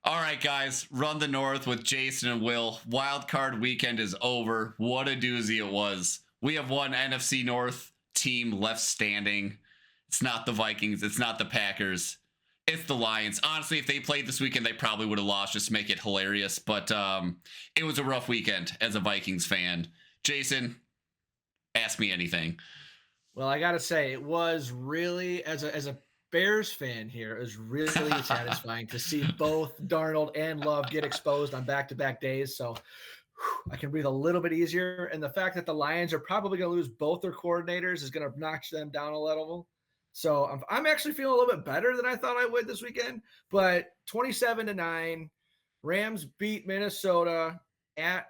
All right, guys, run the North with Jason and Will. Wildcard weekend is over. What a doozy it was. We have one NFC North team left standing. It's not the Vikings. It's not the Packers. It's the Lions. Honestly, if they played this weekend, they probably would have lost just to make it hilarious. But it was a rough weekend as a Vikings fan. Jason, ask me anything. Well, I gotta say, it was really as a Bears fan here, it was really satisfying to see both Darnold and Love get exposed on back-to-back days. So I can breathe a little bit easier. And the fact that the Lions are probably going to lose both their coordinators is going to notch them down a level. So I'm actually feeling a little bit better than I thought I would this weekend. But 27-9, Rams beat Minnesota at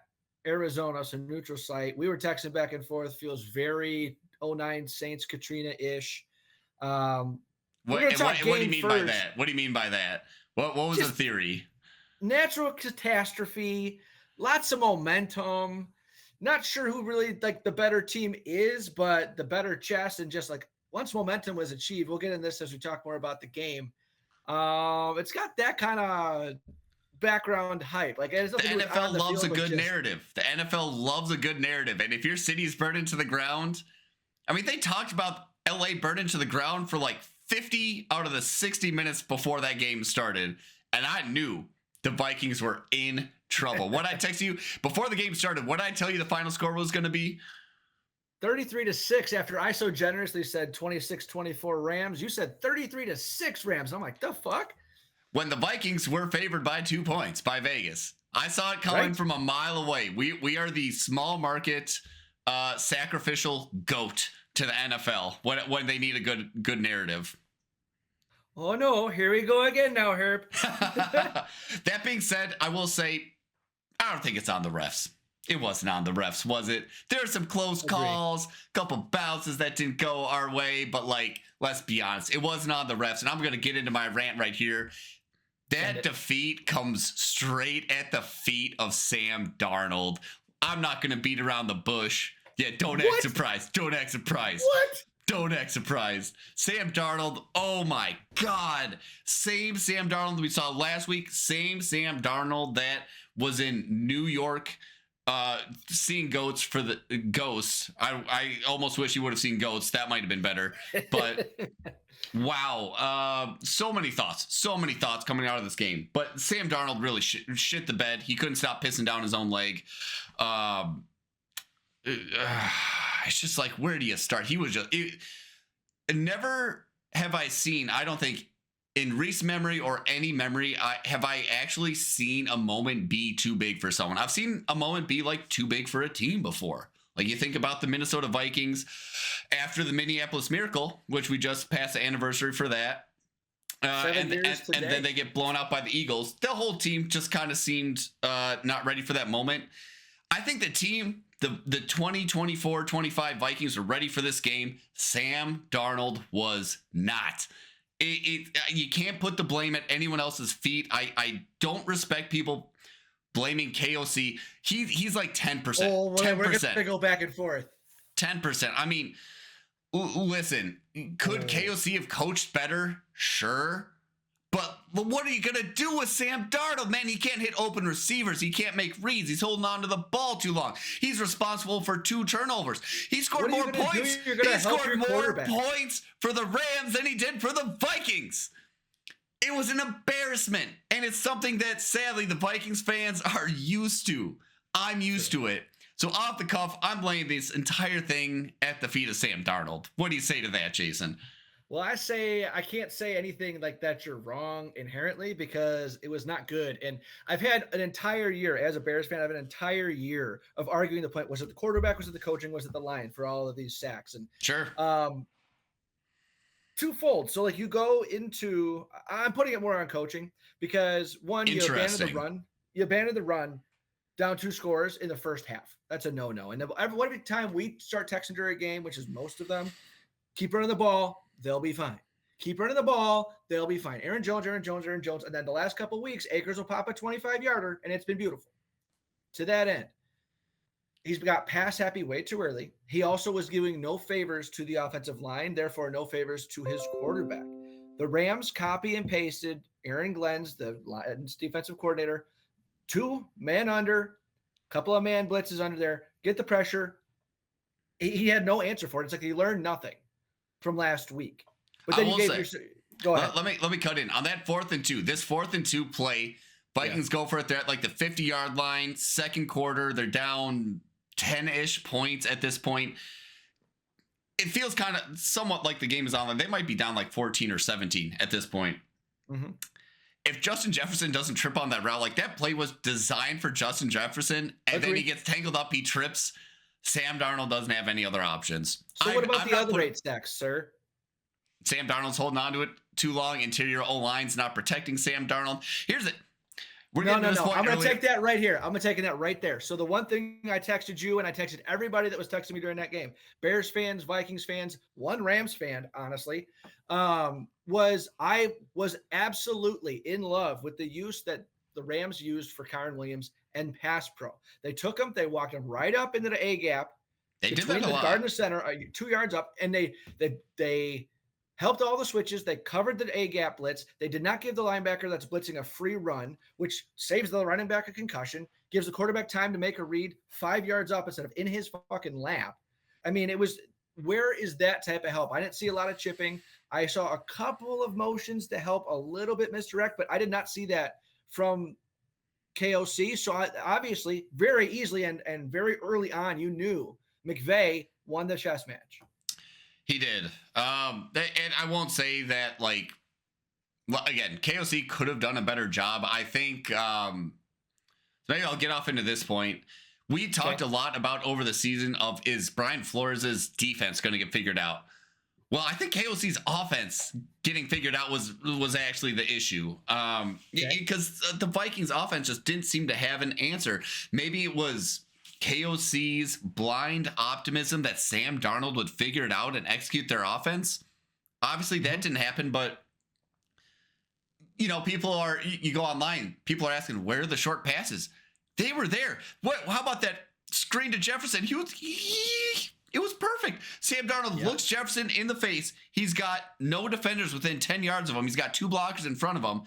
Arizona, so neutral site. We were texting back and forth. Feels very '09 Saints Katrina-ish. We're going to talk What do you game mean first. by that? What do you mean by that? What was the theory? Natural catastrophe, lots of momentum. Not sure who really like the better team is, but the better chest, and just like once momentum was achieved, we'll get in this as we talk more about the game. It's got that kind of background hype. Like The NFL loves a good narrative. The NFL loves a good narrative. And if your city's burned into the ground, I mean, they talked about LA burned into the ground for like 50 out of the 60 minutes before that game started. And I knew the Vikings were in trouble. What I text you before the game started, what I tell you the final score was going to be? 33-6 after I so generously said 26-24 Rams. You said 33-6 Rams. I'm like, the fuck? When the Vikings were favored by 2 points by Vegas. I saw it coming from a mile away. We are the small market sacrificial goat to the NFL when they need a good narrative. Oh no, here we go again now, Herb. That being said, I will say, I don't think it's on the refs. It wasn't on the refs, was it? There are some close calls, couple bounces that didn't go our way, but like, let's be honest, it wasn't on the refs. And I'm going to get into my rant right here. That defeat comes straight at the feet of Sam Darnold. I'm not going to beat around the bush. Yeah, don't act surprised. Don't act surprised. What? Don't act surprised. Sam Darnold, oh my God. Same Sam Darnold we saw last week. Same Sam Darnold that was in New York seeing goats for the ghosts. I almost wish you would have seen goats. That might have been better. But wow. So many thoughts coming out of this game. But Sam Darnold really shit the bed. He couldn't stop pissing down his own leg. It's just like, where do you start? He was just never have I seen, I don't think in recent memory or any memory, have I actually seen a moment be too big for someone. I've seen a moment be like too big for a team before. Like you think about the Minnesota Vikings after the Minneapolis Miracle, which we just passed the anniversary for that. And then they get blown out by the Eagles. The whole team just kind of seemed not ready for that moment. I think the team, the 2024-25 Vikings were ready for this game. Sam Darnold was not. You can't put the blame at anyone else's feet. I don't respect people blaming KOC. He's like 10%. Oh, 10%. We're going to go back and forth. 10%. I mean, listen, could KOC have coached better? Sure. But what are you going to do with Sam Darnold? Man, he can't hit open receivers. He can't make reads. He's holding on to the ball too long. He's responsible for 2 turnovers. He scored more points. He scored more points for the Rams than he did for the Vikings. It was an embarrassment. And it's something that, sadly, the Vikings fans are used to. I'm used to it. So off the cuff, I'm laying this entire thing at the feet of Sam Darnold. What do you say to that, Jason? Well, I can't say anything like that you're wrong inherently because it was not good. And I've had an entire year as a Bears fan, I have an entire year of arguing the point. Was it the quarterback? Was it the coaching? Was it the line for all of these sacks? And sure. Twofold. So like you go into, I'm putting it more on coaching because one, you abandoned the run down 2 scores in the first half. That's a no-no. And every time we start texting during a game, which is most of them, keep running the ball. They'll be fine. Keep running the ball. They'll be fine. Aaron Jones. And then the last couple of weeks, Akers will pop a 25-yarder, and it's been beautiful. To that end, he's got pass happy way too early. He also was giving no favors to the offensive line, therefore no favors to his quarterback. The Rams copy and pasted Aaron Glenn's, the Lions defensive coordinator, 2 man under, couple of man blitzes under there, get the pressure. He had no answer for it. It's like he learned nothing from last week. But then you gave your go ahead. Let me cut in on that 4th and 2. This 4th and 2 play, Vikings go for it. They're at like the 50-yard line, second quarter. They're down 10-ish points at this point. It feels kind of somewhat like the game is on. They might be down like 14 or 17 at this point. Mm-hmm. If Justin Jefferson doesn't trip on that route, like that play was designed for Justin Jefferson, and then he gets tangled up, he trips. Sam Darnold doesn't have any other options. So what about the other 8 sacks, sir? Sam Darnold's holding on to it too long. Interior O-line's not protecting Sam Darnold. Here's it. No. I'm going to take that right here. I'm going to take that right there. So the one thing I texted you and I texted everybody that was texting me during that game, Bears fans, Vikings fans, one Rams fan, honestly, was I was absolutely in love with the use that the Rams used for Kyren Williams and pass pro. They took him, they walked him right up into the A gap. They did that a lot. Between the guard and the center, 2 yards up, and they helped all the switches. They covered the A-gap blitz. They did not give the linebacker that's blitzing a free run, which saves the running back a concussion, gives the quarterback time to make a read 5 yards up instead of in his fucking lap. I mean, where is that type of help? I didn't see a lot of chipping. I saw a couple of motions to help a little bit misdirect, but I did not see that from KOC. So obviously, very easily and very early on, you knew McVay won the chess match. He did. And I won't say that, like, again, KOC could have done a better job. I think, maybe I'll get off into this point. We talked a lot about over the season of, is Brian Flores' defense going to get figured out? Well, I think KOC's offense getting figured out was actually the issue. Because the Vikings offense just didn't seem to have an answer. Maybe it was KOC's blind optimism that Sam Darnold would figure it out and execute their offense. Obviously, that didn't happen, but you go online, people are asking, where are the short passes? They were there. How about that screen to Jefferson? It was perfect. Sam Darnold looks Jefferson in the face. He's got no defenders within 10 yards of him. He's got 2 blockers in front of him.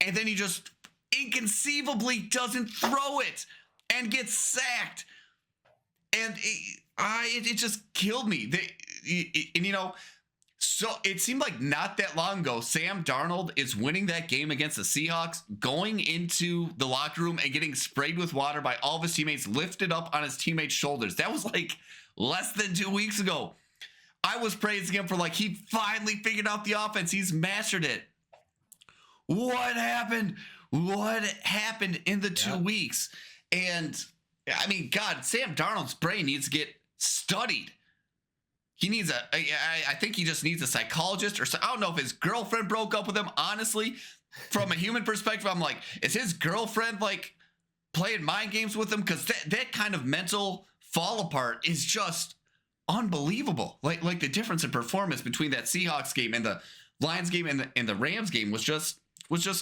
And then he just inconceivably doesn't throw it and gets sacked. And it just killed me. So it seemed like not that long ago, Sam Darnold is winning that game against the Seahawks, going into the locker room and getting sprayed with water by all of his teammates, lifted up on his teammates' shoulders. That was like less than 2 weeks ago. I was praising him for he finally figured out the offense. He's mastered it. What happened? What happened in the 2 weeks? And I mean, God, Sam Darnold's brain needs to get studied. He needs I think he just needs a psychologist, or I don't know if his girlfriend broke up with him. Honestly, from a human perspective, I'm like, is his girlfriend playing mind games with him? Because that kind of mental fall apart is just unbelievable. Like the difference in performance between that Seahawks game and the Lions game and the Rams game was just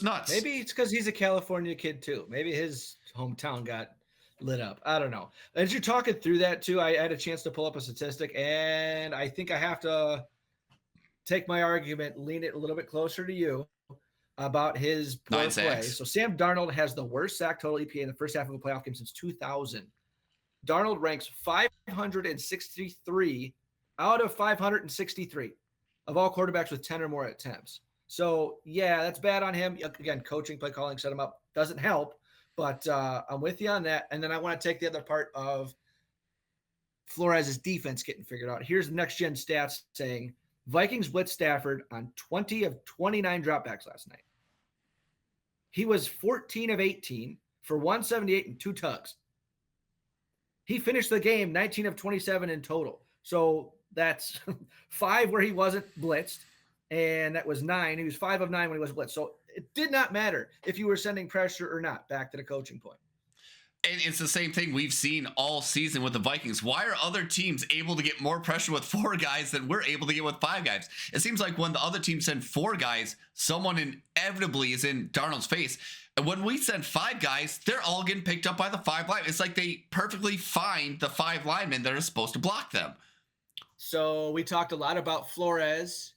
nuts. Maybe it's because he's a California kid too. Maybe his hometown got lit up. I don't know. As you're talking through that too, I had a chance to pull up a statistic, and I think I have to take my argument, lean it a little bit closer to you about his poor play. So Sam Darnold has the worst sack total EPA in the first half of a playoff game since 2000. Darnold ranks 563 out of 563 of all quarterbacks with 10 or more attempts. So yeah, that's bad on him. Again, coaching, play calling, set him up doesn't help. But I'm with you on that. And then I want to take the other part of Flores' defense getting figured out. Here's the next-gen stats saying Vikings blitz Stafford on 20 of 29 dropbacks last night. He was 14 of 18 for 178 and 2 tugs. He finished the game 19 of 27 in total. So that's 5 where he wasn't blitzed, and that was 9. He was 5 of 9 when he wasn't blitzed. So it did not matter if you were sending pressure or not, back to the coaching point. And it's the same thing we've seen all season with the Vikings. Why are other teams able to get more pressure with 4 guys than we're able to get with 5 guys? It seems like when the other team send 4 guys, someone inevitably is in Darnold's face. And when we send 5 guys, they're all getting picked up by the 5 linemen. It's like they perfectly find the 5 linemen that are supposed to block them. So we talked a lot about Flores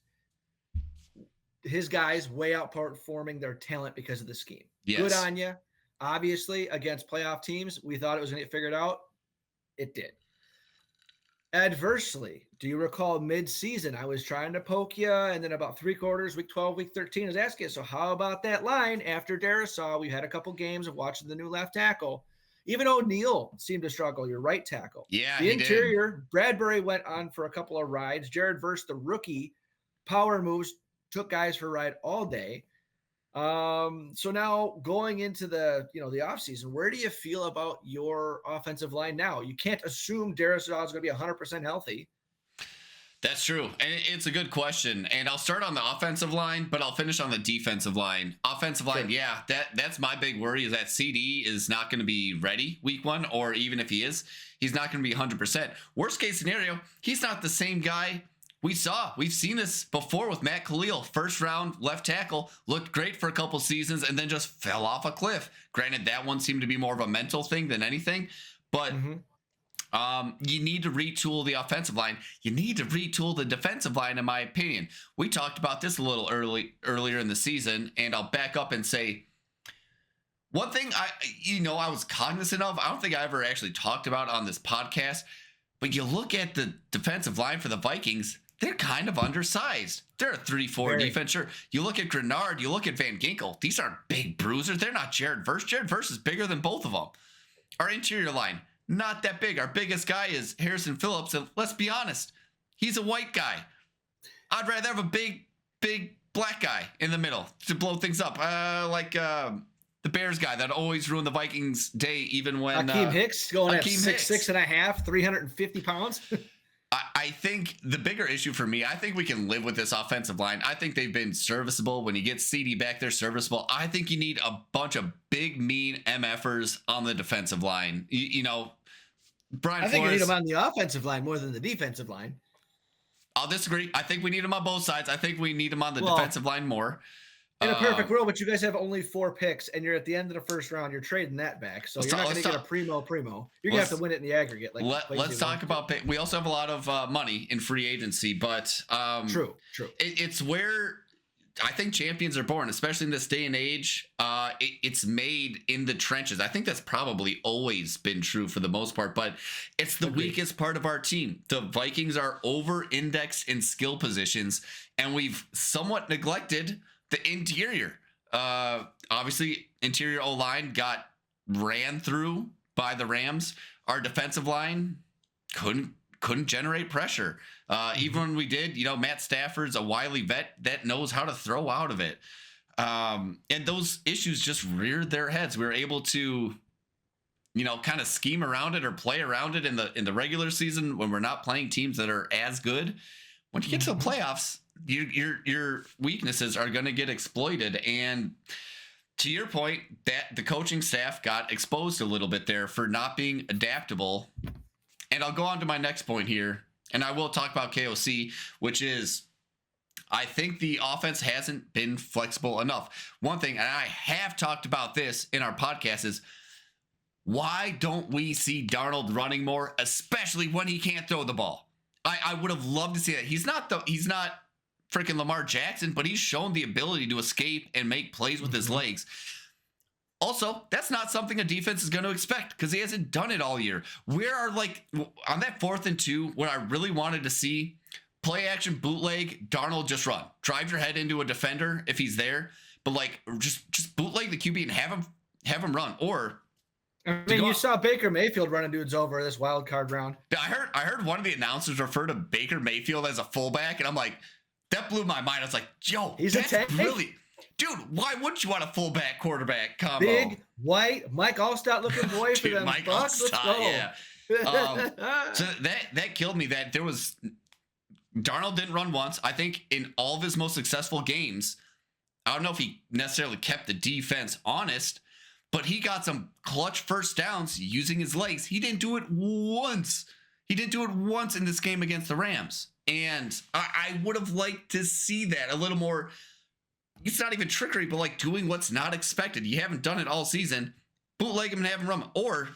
his guys way outperforming their talent because of the scheme. Yes. Good on you. Obviously, against playoff teams, we thought it was going to get figured out. It did. Adversely, do you recall mid-season I was trying to poke you, and then about 3/4, week 12, week 13, I was asking, so how about that line after Darisaw? We had a couple games of watching the new left tackle. Even O'Neal seemed to struggle, your right tackle. Yeah, the interior, Bradbury went on for a couple of rides. Jared Verse, the rookie, power moves, took guys for a ride all day. So now going into the offseason, where do you feel about your offensive line now? You can't assume Darisaw is going to be 100% healthy. That's true. And it's a good question. And I'll start on the offensive line, but I'll finish on the defensive line. Offensive line, Sure. yeah, that's my big worry is that CD is not going to be ready week 1, or even if he is, he's not going to be 100%. Worst case scenario, he's not the same guy we saw. We've seen this before with Matt Khalil, first round left tackle, looked great for a couple seasons and then just fell off a cliff. Granted, that one seemed to be more of a mental thing than anything, but you need to retool the offensive line. You need to retool the defensive line, in my opinion. We talked about this a little earlier in the season, and I'll back up and say one thing I was cognizant of. I don't think I ever actually talked about on this podcast, but you look at the defensive line for the Vikings, they're kind of undersized. They're a 3-4 defense. Sure. You look at Grenard, you look at Van Ginkel. These aren't big bruisers. They're not Jared Verse. Jared Verse is bigger than both of them. Our interior line, not that big. Our biggest guy is Harrison Phillips. And let's be honest, he's a white guy. I'd rather have a big black guy in the middle to blow things up. Like the Bears guy that always ruined the Vikings' day, even when Akeem Hicks going at Akeem Hicks. 6'6.5", 350 pounds. I think the bigger issue for me, I think we can live with this offensive line. I think they've been serviceable. When you get CD back, they're serviceable. I think you need a bunch of big, mean MFers on the defensive line. Brian I think Flores, you need them on the offensive line more than the defensive line. I'll disagree. I think we need them on both sides. I think we need them on the defensive line more. In a perfect world, but you guys have only 4 picks, and you're at the end of the first round. You're trading that back, so you're not going to get a primo. You're going to have to win it in the aggregate. Let's talk about – we also have a lot of money in free agency, but true. It's where I think champions are born, especially in this day and age. It's made in the trenches. I think that's probably always been true for the most part, but it's the weakest part of our team. The Vikings are over-indexed in skill positions, and we've somewhat neglected – the interior. Obviously, interior O-line got ran through by the Rams. Our defensive line couldn't generate pressure. Even when we did, Matt Stafford's a wily vet that knows how to throw out of it. And those issues just reared their heads. We were able to, kind of scheme around it or play around it in the regular season when we're not playing teams that are as good. When you get to the playoffs, your weaknesses are going to get exploited. And to your point, that the coaching staff got exposed a little bit there for not being adaptable. And I'll go on to my next point here, and I will talk about KOC, which is I think the offense hasn't been flexible enough. One thing, and I have talked about this in our podcast, is why don't we see Darnold running more, especially when he can't throw the ball? I would have loved to see that. He's not freaking Lamar Jackson, but he's shown the ability to escape and make plays with his legs. Also, that's not something a defense is going to expect because he hasn't done it all year. Where are on that 4th and 2, what I really wanted to see, play action bootleg, Darnold just run. Drive your head into a defender if he's there, but just bootleg the QB and have him run. Or you saw Baker Mayfield running dudes over this wild card round. I heard one of the announcers refer to Baker Mayfield as a fullback, and I'm like, that blew my mind. I was like, yo, that's brilliant. Dude, why wouldn't you want a fullback quarterback combo? Big, white, Mike Allstott looking boy for them Bucks. Let's go. Yeah. So that killed me. That Darnold didn't run once. I think in all of his most successful games, I don't know if he necessarily kept the defense honest, but he got some clutch first downs using his legs. He didn't do it once. In this game against the Rams. And I would have liked to see that a little more. It's not even trickery, but doing what's not expected. You haven't done it all season. Bootleg him and have him run. Or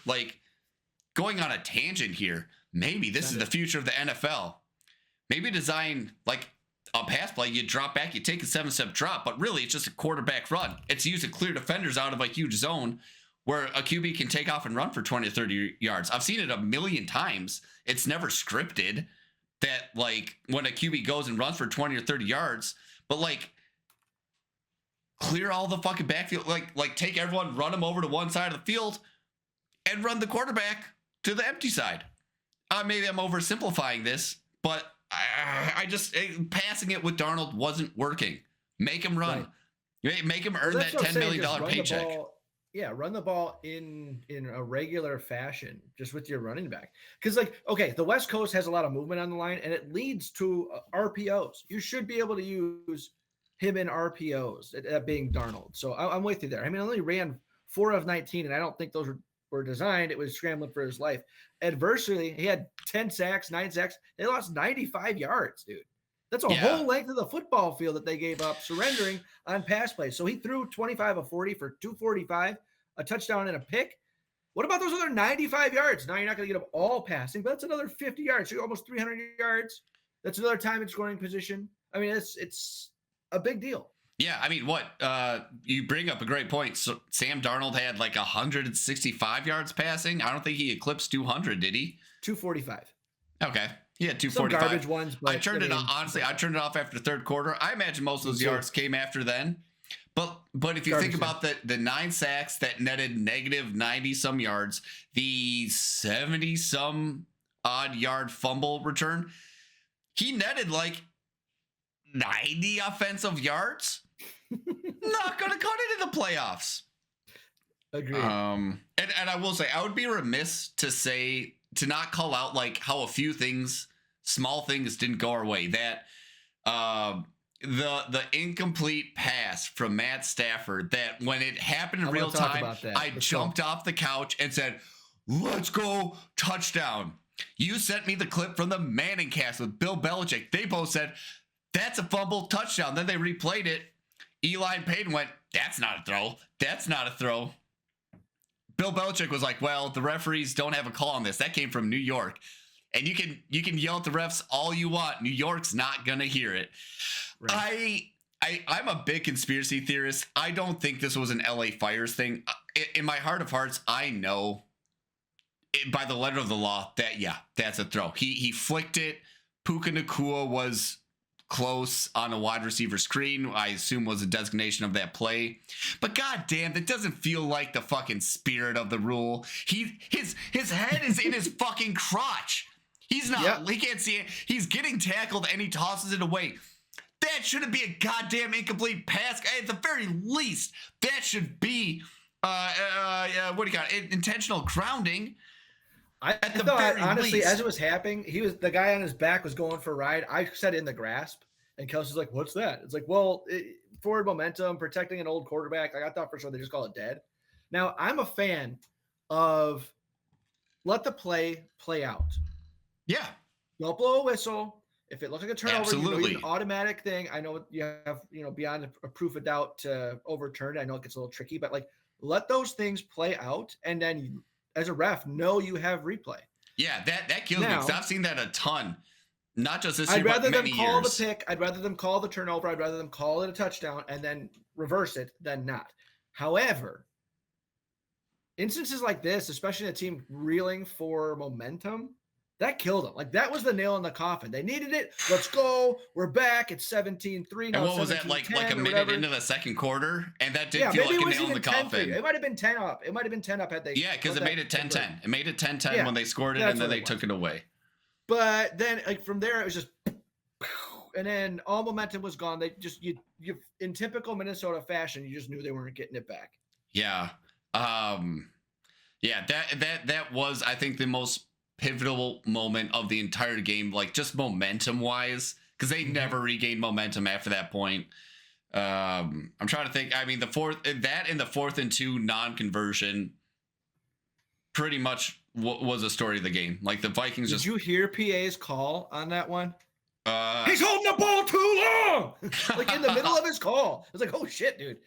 going on a tangent here. Maybe this is the future of the NFL. Maybe design a pass play, you drop back, you take a 7-step drop, but really it's just a quarterback run. It's used to clear defenders out of a huge zone where a QB can take off and run for 20 or 30 yards. I've seen it a million times. It's never scripted that, like, when a QB goes and runs for 20 or 30 yards, but, like, clear all the fucking backfield, like take everyone, run them over to one side of the field and run the quarterback to the empty side. Maybe I'm oversimplifying this, but I just passing it with Darnold wasn't working. Make him run. Right. Make him earn that $10 million paycheck. Run the ball in a regular fashion, just with your running back. Because, like, okay, the West Coast has a lot of movement on the line, and it leads to RPOs. You should be able to use him in RPOs, at being Darnold. So I'm with you there. I mean, I only ran 4 of 19, and I don't think those were designed. It was scrambling for his life. Adversely, he had 10 sacks, 9 sacks. They lost 95 yards, dude. That's a whole length of the football field that they gave up, surrendering on pass plays. So he threw 25 of 40 for 245, a touchdown and a pick. What about those other 95 yards? Now you're not going to get them all passing, but that's another 50 yards. So you're almost 300 yards. That's another time in scoring position. I mean, it's a big deal. Yeah, I mean, you bring up a great point. So Sam Darnold had like 165 yards passing. I don't think he eclipsed 200, did he? 245. Okay. Yeah, 245. Some garbage ones. But I turned it off. Honestly, I turned it off after the third quarter. I imagine most of those yards came after then. But if you think about the 9 sacks that netted negative 90 some yards, the 70 some odd yard fumble return, he netted like 90 offensive yards. Not gonna cut it in the playoffs. Agreed. And I will say, I would be remiss to not call out like how a few things, small things, didn't go our way. That the incomplete pass from Matt Stafford, that when it happened in real time, I jumped off the couch and said, "Let's go, touchdown." You sent me the clip from the Manning cast with Bill Belichick. They both said, "That's a fumble, touchdown." Then they replayed it. Eli and Payton went, "That's not a throw. That's not a throw." Bill Belichick was like, "Well, the referees don't have a call on this. That came from New York." And you can yell at the refs all you want. New York's not gonna hear it. Right. I'm a big conspiracy theorist. I don't think this was an LA Fires thing. In my heart of hearts, I know by the letter of the law that that's a throw. He flicked it. Puka Nacua was close on a wide receiver screen, I assume was a designation of that play. But goddamn, that doesn't feel like the fucking spirit of the rule. His head is in his fucking crotch. He's not, he can't see it. He's getting tackled and he tosses it away. That shouldn't be a goddamn incomplete pass. At the very least, that should be what do you got? Intentional grounding. I thought, honestly, as it was happening, the guy on his back was going for a ride. I said in the grasp, and Kelsey's like, "What's that?" It's like, well, forward momentum, protecting an old quarterback. Like, I thought for sure they just call it dead. Now, I'm a fan of let the play out. Yeah. Don't blow a whistle. If it looks like a turnover, absolutely, you know, an automatic thing. I know you have, beyond a proof of doubt to overturn it. I know it gets a little tricky, but like, let those things play out, and then as a ref, know you have replay. Yeah, that kills me because I've seen that a ton. Not just this year, I'd rather but many them call years. the pick. I'd rather them call the turnover. I'd rather them call it a touchdown and then reverse it than not. However, instances like this, especially a team reeling for momentum, that killed them. Like, that was the nail in the coffin. They needed it. Let's go. We're back. It's 17-3 now. And what was that, like a minute into the second quarter? And that did feel like a nail in the coffin. It might have been 10 up. It might have been 10 up had they. Yeah, because it made it 10-10. It made it 10-10 when they scored it, and then they took it away. But then, like, from there, it was just, and then all momentum was gone. They just, you in typical Minnesota fashion, you just knew they weren't getting it back. Yeah. Yeah, that was, I think, the most pivotal moment of the entire game, like just momentum wise, because they never regained momentum after that point. I'm trying to think. I mean, the 4th and 2 non-conversion pretty much was a story of the game. Like, the Vikings Did you hear PA's call on that one? He's holding the ball too long. Like, in the middle of his call. I was like, oh shit, dude.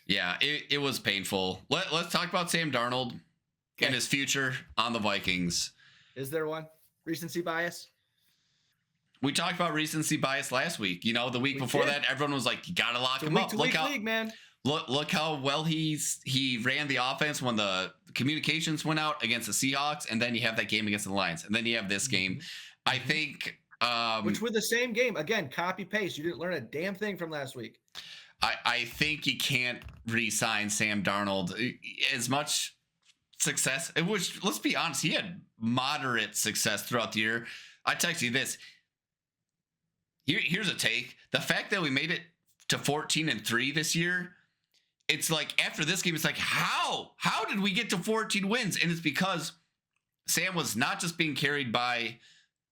Yeah, it was painful. Let's talk about Sam Darnold and his future on the Vikings. Is there one? Recency bias? We talked about recency bias last week. You know, the week before that, everyone was like, "You gotta lock him up." Look how league, man. Look how well he ran the offense when the communications went out against the Seahawks, and then you have that game against the Lions, and then you have this game. I think, which were the same game again, copy paste. You didn't learn a damn thing from last week. I think you can't re-sign Sam Darnold. As much success, which, let's be honest, he had moderate success throughout the year. I text you this. Here's a take. The fact that we made it to 14-3 this year, it's like after this game, it's like, how did we get to 14 wins? And it's because Sam was not just being carried by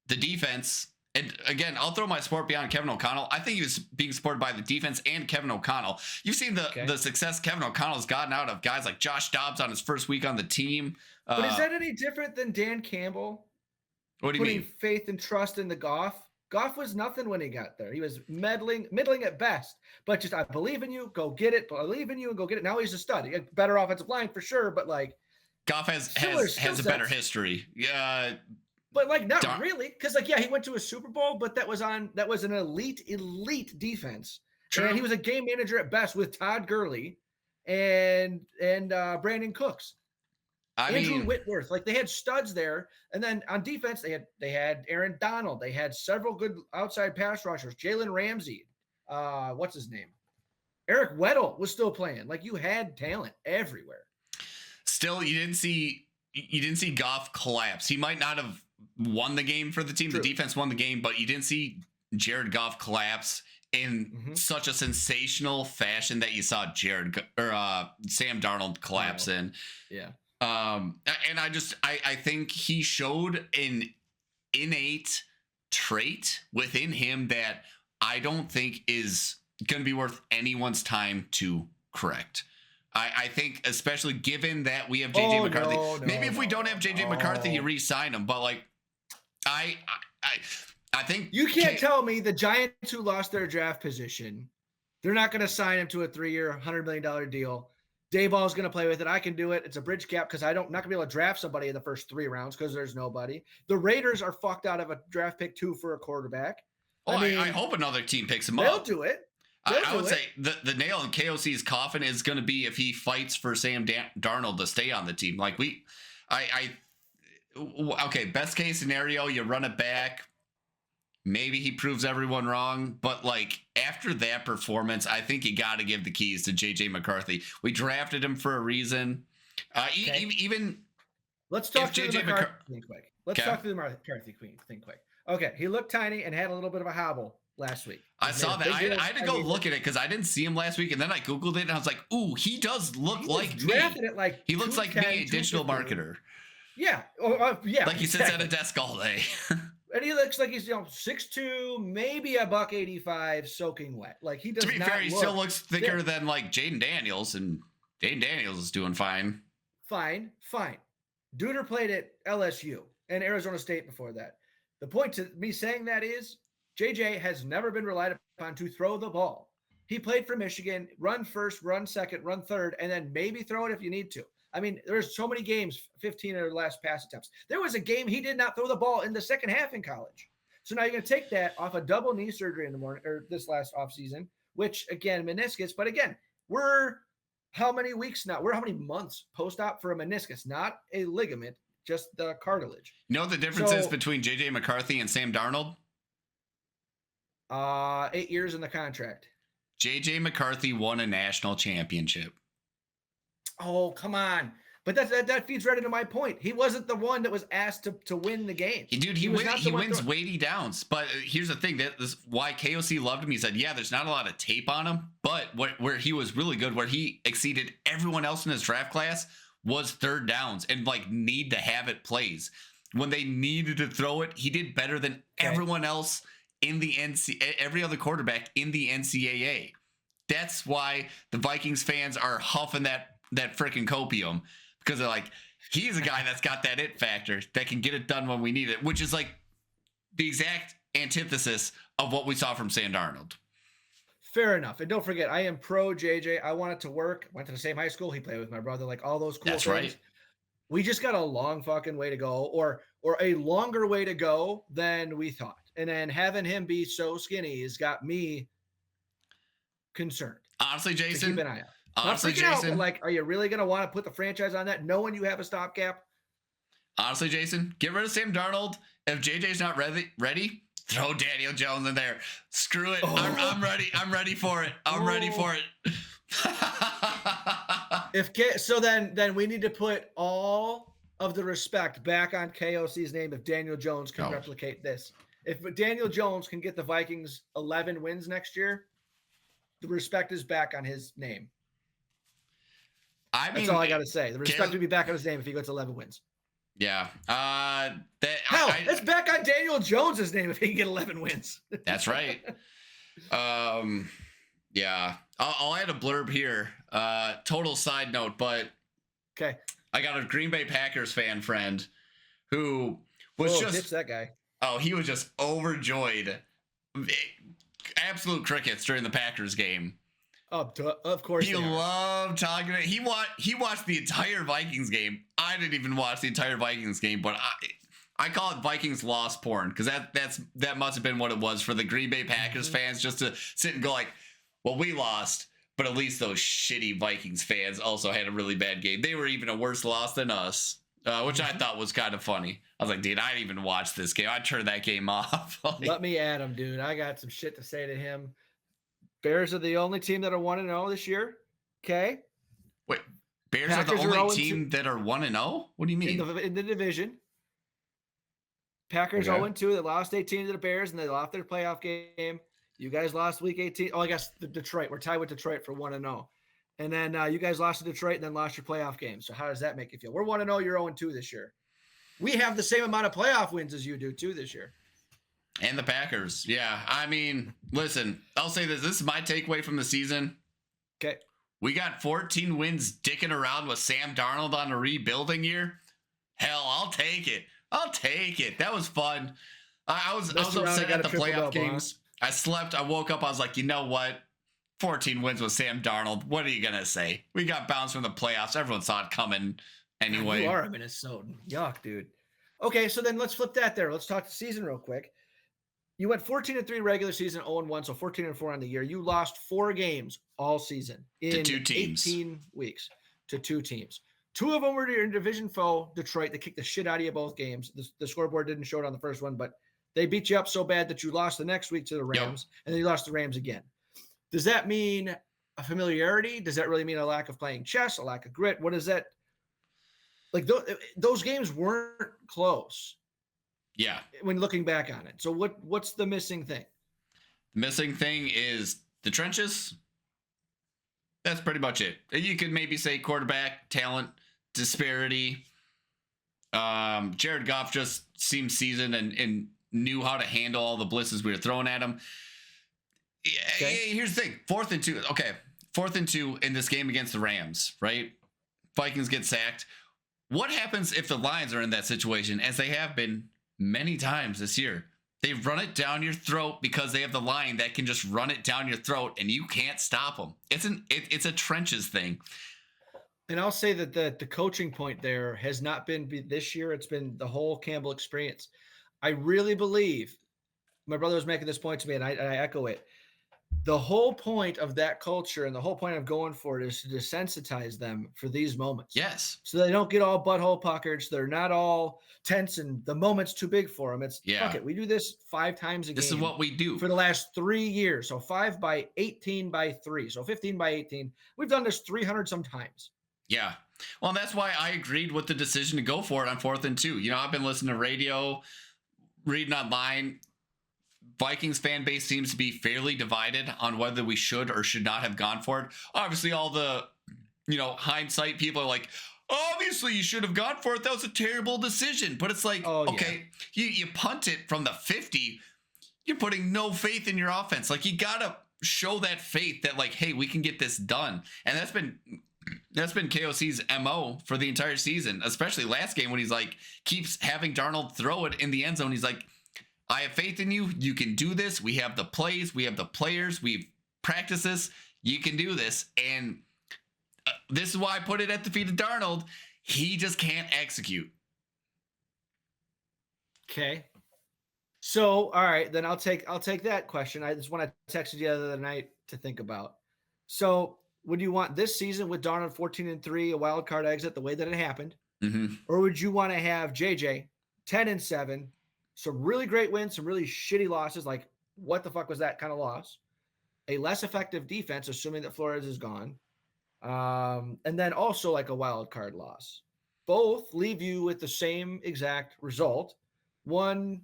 the defense. And again, I'll throw my support beyond Kevin O'Connell. I think he was being supported by the defense and Kevin O'Connell. You've seen the success Kevin O'Connell's gotten out of guys like Josh Dobbs on his first week on the team. But is that any different than Dan Campbell? What do you mean? Putting faith and trust in the Goff. Goff was nothing when he got there. He was middling at best. But just, I believe in you, go get it. Believe in you and go get it. Now he's a stud. He got better offensive line for sure, but like Goff has a better history. Yeah. But like not really, because like he went to a Super Bowl, but that was an elite defense. True. And he was a game manager at best with Todd Gurley and Brandon Cooks. Andrew Whitworth, like they had studs there, and then on defense they had Aaron Donald. They had several good outside pass rushers. Jalen Ramsey, what's his name? Eric Weddle was still playing. Like you had talent everywhere. Still, you didn't see Goff collapse. He might not have won the game for the team. True. The defense won the game, but you didn't see Jared Goff collapse in such a sensational fashion that you saw Sam Darnold collapse in. Yeah. And I think he showed an innate trait within him that I don't think is going to be worth anyone's time to correct. I think, especially given that we have JJ McCarthy. Maybe if we don't have JJ McCarthy, you re-sign him. But like, I think you can't tell me the Giants, who lost their draft position, they're not going to sign him to a 3-year, $100 million deal. Dayball is going to play with it. I can do it. It's a bridge cap because I'm not going to be able to draft somebody in the first 3 rounds because there's nobody. The Raiders are fucked out of a draft pick 2 for a quarterback. I hope another team picks him up. They'll do it. I would say the nail in KOC's coffin is going to be if he fights for Sam Darnold to stay on the team. Like okay, best case scenario, you run it back. Maybe he proves everyone wrong, but like after that performance, I think you got to give the keys to JJ McCarthy. We drafted him for a reason. Even let's talk to the McCarthy thing quick. Let's talk to the McCarthy thing quick. Okay, he looked tiny and had a little bit of a hobble last week. I saw that. I had to go look at it because I didn't see him last week, and then I googled it and I was like, "Ooh, he does look like me." He looks like me, a digital marketer. Yeah, yeah. Like he sits at a desk all day. And he looks like he's 6'2", maybe a $185, soaking wet. Like he does. To be fair, he still looks thicker than like Jaden Daniels, and Jaden Daniels is doing fine. Fine. Duder played at LSU and Arizona State before that. The point to me saying that is JJ has never been relied upon to throw the ball. He played for Michigan, run first, run second, run third, and then maybe throw it if you need to. I mean, there's so many games, 15 or less pass attempts. There was a game he did not throw the ball in the second half in college. So now you're going to take that off a double knee surgery in the morning or this last offseason, which again, meniscus. But again, we're how many weeks now? We're how many months post-op for a meniscus, not a ligament, just the cartilage. You know what the difference is between JJ McCarthy and Sam Darnold? 8 years in the contract. JJ McCarthy won a national championship. Oh, come on. But that feeds right into my point. He wasn't the one that was asked to win the game. He wins weighty downs. But here's the thing. This why KOC loved him. He said, yeah, there's not a lot of tape on him. But where he was really good, where he exceeded everyone else in his draft class, was third downs and like need to have it plays. When they needed to throw it, he did better than everyone else in the every other quarterback in the NCAA. That's why the Vikings fans are huffing that freaking copium, because they're like, he's a guy that's got that it factor that can get it done when we need it, which is like the exact antithesis of what we saw from Sam Darnold. Fair enough. And don't forget, I am pro JJ. I want it to work. Went to the same high school. He played with my brother, like all those cool things. Right. We just got a long fucking way to go, or a longer way to go than we thought. And then having him be so skinny has got me concerned Honestly, to keep Jason. an eye out. Not Honestly, freaking out, but Jason. like, are you really going to want to put the franchise on that, knowing you have a stopgap? Honestly, Jason, get rid of Sam Darnold. If JJ's not ready, throw Daniel Jones in there. Screw it. Oh. I'm ready. I'm ready for it. I'm ready for it. So then we need to put all of the respect back on KOC's name if Daniel Jones can replicate this. If Daniel Jones can get the Vikings 11 wins next year, the respect is back on his name. That's all I got to say. The respect would be back on his name if he gets 11 wins. Yeah. It's back on Daniel Jones's name if he can get 11 wins. That's right. Yeah. I'll add a blurb here. Total side note, but okay. I got a Green Bay Packers fan friend who was ditch that guy. Oh, he was just overjoyed. Absolute crickets during the Packers game. Of course. He loved talking about it. He watched the entire Vikings game. I didn't even watch the entire Vikings game, but I call it Vikings loss porn because that must have been what it was for the Green Bay Packers fans, just to sit and go like, well, we lost, but at least those shitty Vikings fans also had a really bad game. They were even a worse loss than us, which I thought was kind of funny. I was like, dude, I didn't even watch this game. I turned that game off. Let me add him, dude. I got some shit to say to him. Bears are the only team that are 1-0 this year. Okay. Wait, Bears Packers are the only team that are 1-0? What do you mean? In the division. Packers 0-2. They lost 18 to the Bears, and they lost their playoff game. You guys lost week 18. Oh, I guess Detroit. We're tied with Detroit for 1-0. And then you guys lost to Detroit and then lost your playoff game. So how does that make you feel? We're 1-0. You're 0-2 this year. We have the same amount of playoff wins as you do, too, this year. And the Packers. Yeah. I mean, listen, I'll say this. This is my takeaway from the season. Okay. We got 14 wins dicking around with Sam Darnold on a rebuilding year. Hell, I'll take it. I'll take it. That was fun. I was upset at the playoff games. I slept. I woke up. I was like, you know what? 14 wins with Sam Darnold. What are you going to say? We got bounced from the playoffs. Everyone saw it coming anyway. You are a Minnesotan. Yuck, dude. Okay, so then let's flip that there. Let's talk the season real quick. You went 14-3 regular season, 0-1, so 14-4 on the year. You lost 4 games all season in 18 weeks to 2 teams. 2 of them were your division foe, Detroit. They kicked the shit out of you both games. The scoreboard didn't show it on the first one, but they beat you up so bad that you lost the next week to the Rams, and then you lost the Rams again. Does that mean a familiarity? Does that really mean a lack of playing chess, a lack of grit? What is that? Like those games weren't close. Yeah. When looking back on it. So what's the missing thing? The missing thing is the trenches. That's pretty much it. You could maybe say quarterback, talent, disparity. Jared Goff just seemed seasoned and knew how to handle all the blitzes we were throwing at him. Okay. Here's the thing. 4th and 2. Okay. 4th and 2 in this game against the Rams, right? Vikings get sacked. What happens if the Lions are in that situation, as they have been many times this year? They run it down your throat because they have the line that can just run it down your throat and you can't stop them. It's a trenches thing. And I'll say that the coaching point there has not been this year. It's been the whole Campbell experience. I really believe, my brother was making this point to me and I echo it. The whole point of that culture and the whole point of going for it is to desensitize them for these moments. Yes. So they don't get all butthole puckered. So they're not all tense and the moment's too big for them. It's fuck it. We do this 5 times a game. This is what we do for the last 3 years. So 5 by 18 by 3. So 15 by 18. We've done this 300 sometimes. Yeah. Well, that's why I agreed with the decision to go for it on 4th and 2. You know, I've been listening to radio, reading online. Vikings fan base seems to be fairly divided on whether we should or should not have gone for it. Obviously, all the, hindsight people are like, obviously you should have gone for it. That was a terrible decision. But it's like, okay, you punt it from the 50. You're putting no faith in your offense. Like, you got to show that faith that, like, hey, we can get this done. And that's been KOC's MO for the entire season, especially last game when he's like, keeps having Darnold throw it in the end zone. He's like, I have faith in you. You can do this. We have the plays. We have the players. We've practiced this. You can do this. And this is why I put it at the feet of Darnold. He just can't execute. Okay. So, all right, then I'll take that question. I just want to texted you the other night to think about. So, would you want this season with Darnold 14-3, a wild card exit, the way that it happened, or would you want to have JJ 10-7, some really great wins, some really shitty losses, like what the fuck was that kind of loss? A less effective defense, assuming that Flores is gone, and then also like a wild card loss. Both leave you with the same exact result. One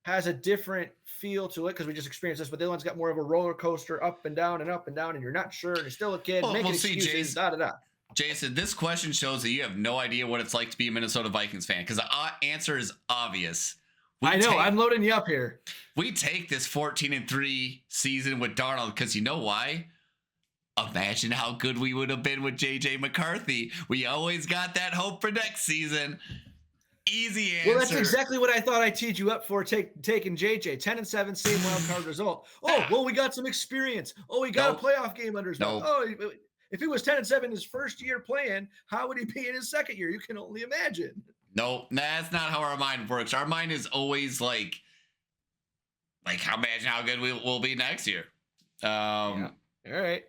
has a different feel to it because we just experienced this, but the other one's got more of a roller coaster, up and down, and you're not sure, and you're still a kid. Well, making we'll see, excuses, Jason, this question shows that you have no idea what it's like to be a Minnesota Vikings fan, because the answer is obvious. I know. I'm loading you up here. We take this 14-3 season with Darnold because you know why? Imagine how good we would have been with J.J. McCarthy. We always got that hope for next season. Easy answer. Well, that's exactly what I thought I teed you up for, taking JJ. 10-7, same wild card result. Oh, well, we got some experience. Oh, we got a playoff game under his belt. Oh, if he was 10-7 his first year playing, how would he be in his second year? You can only imagine. No, that's not how our mind works. Our mind is always like imagine how good we'll be next year. Yeah. All right.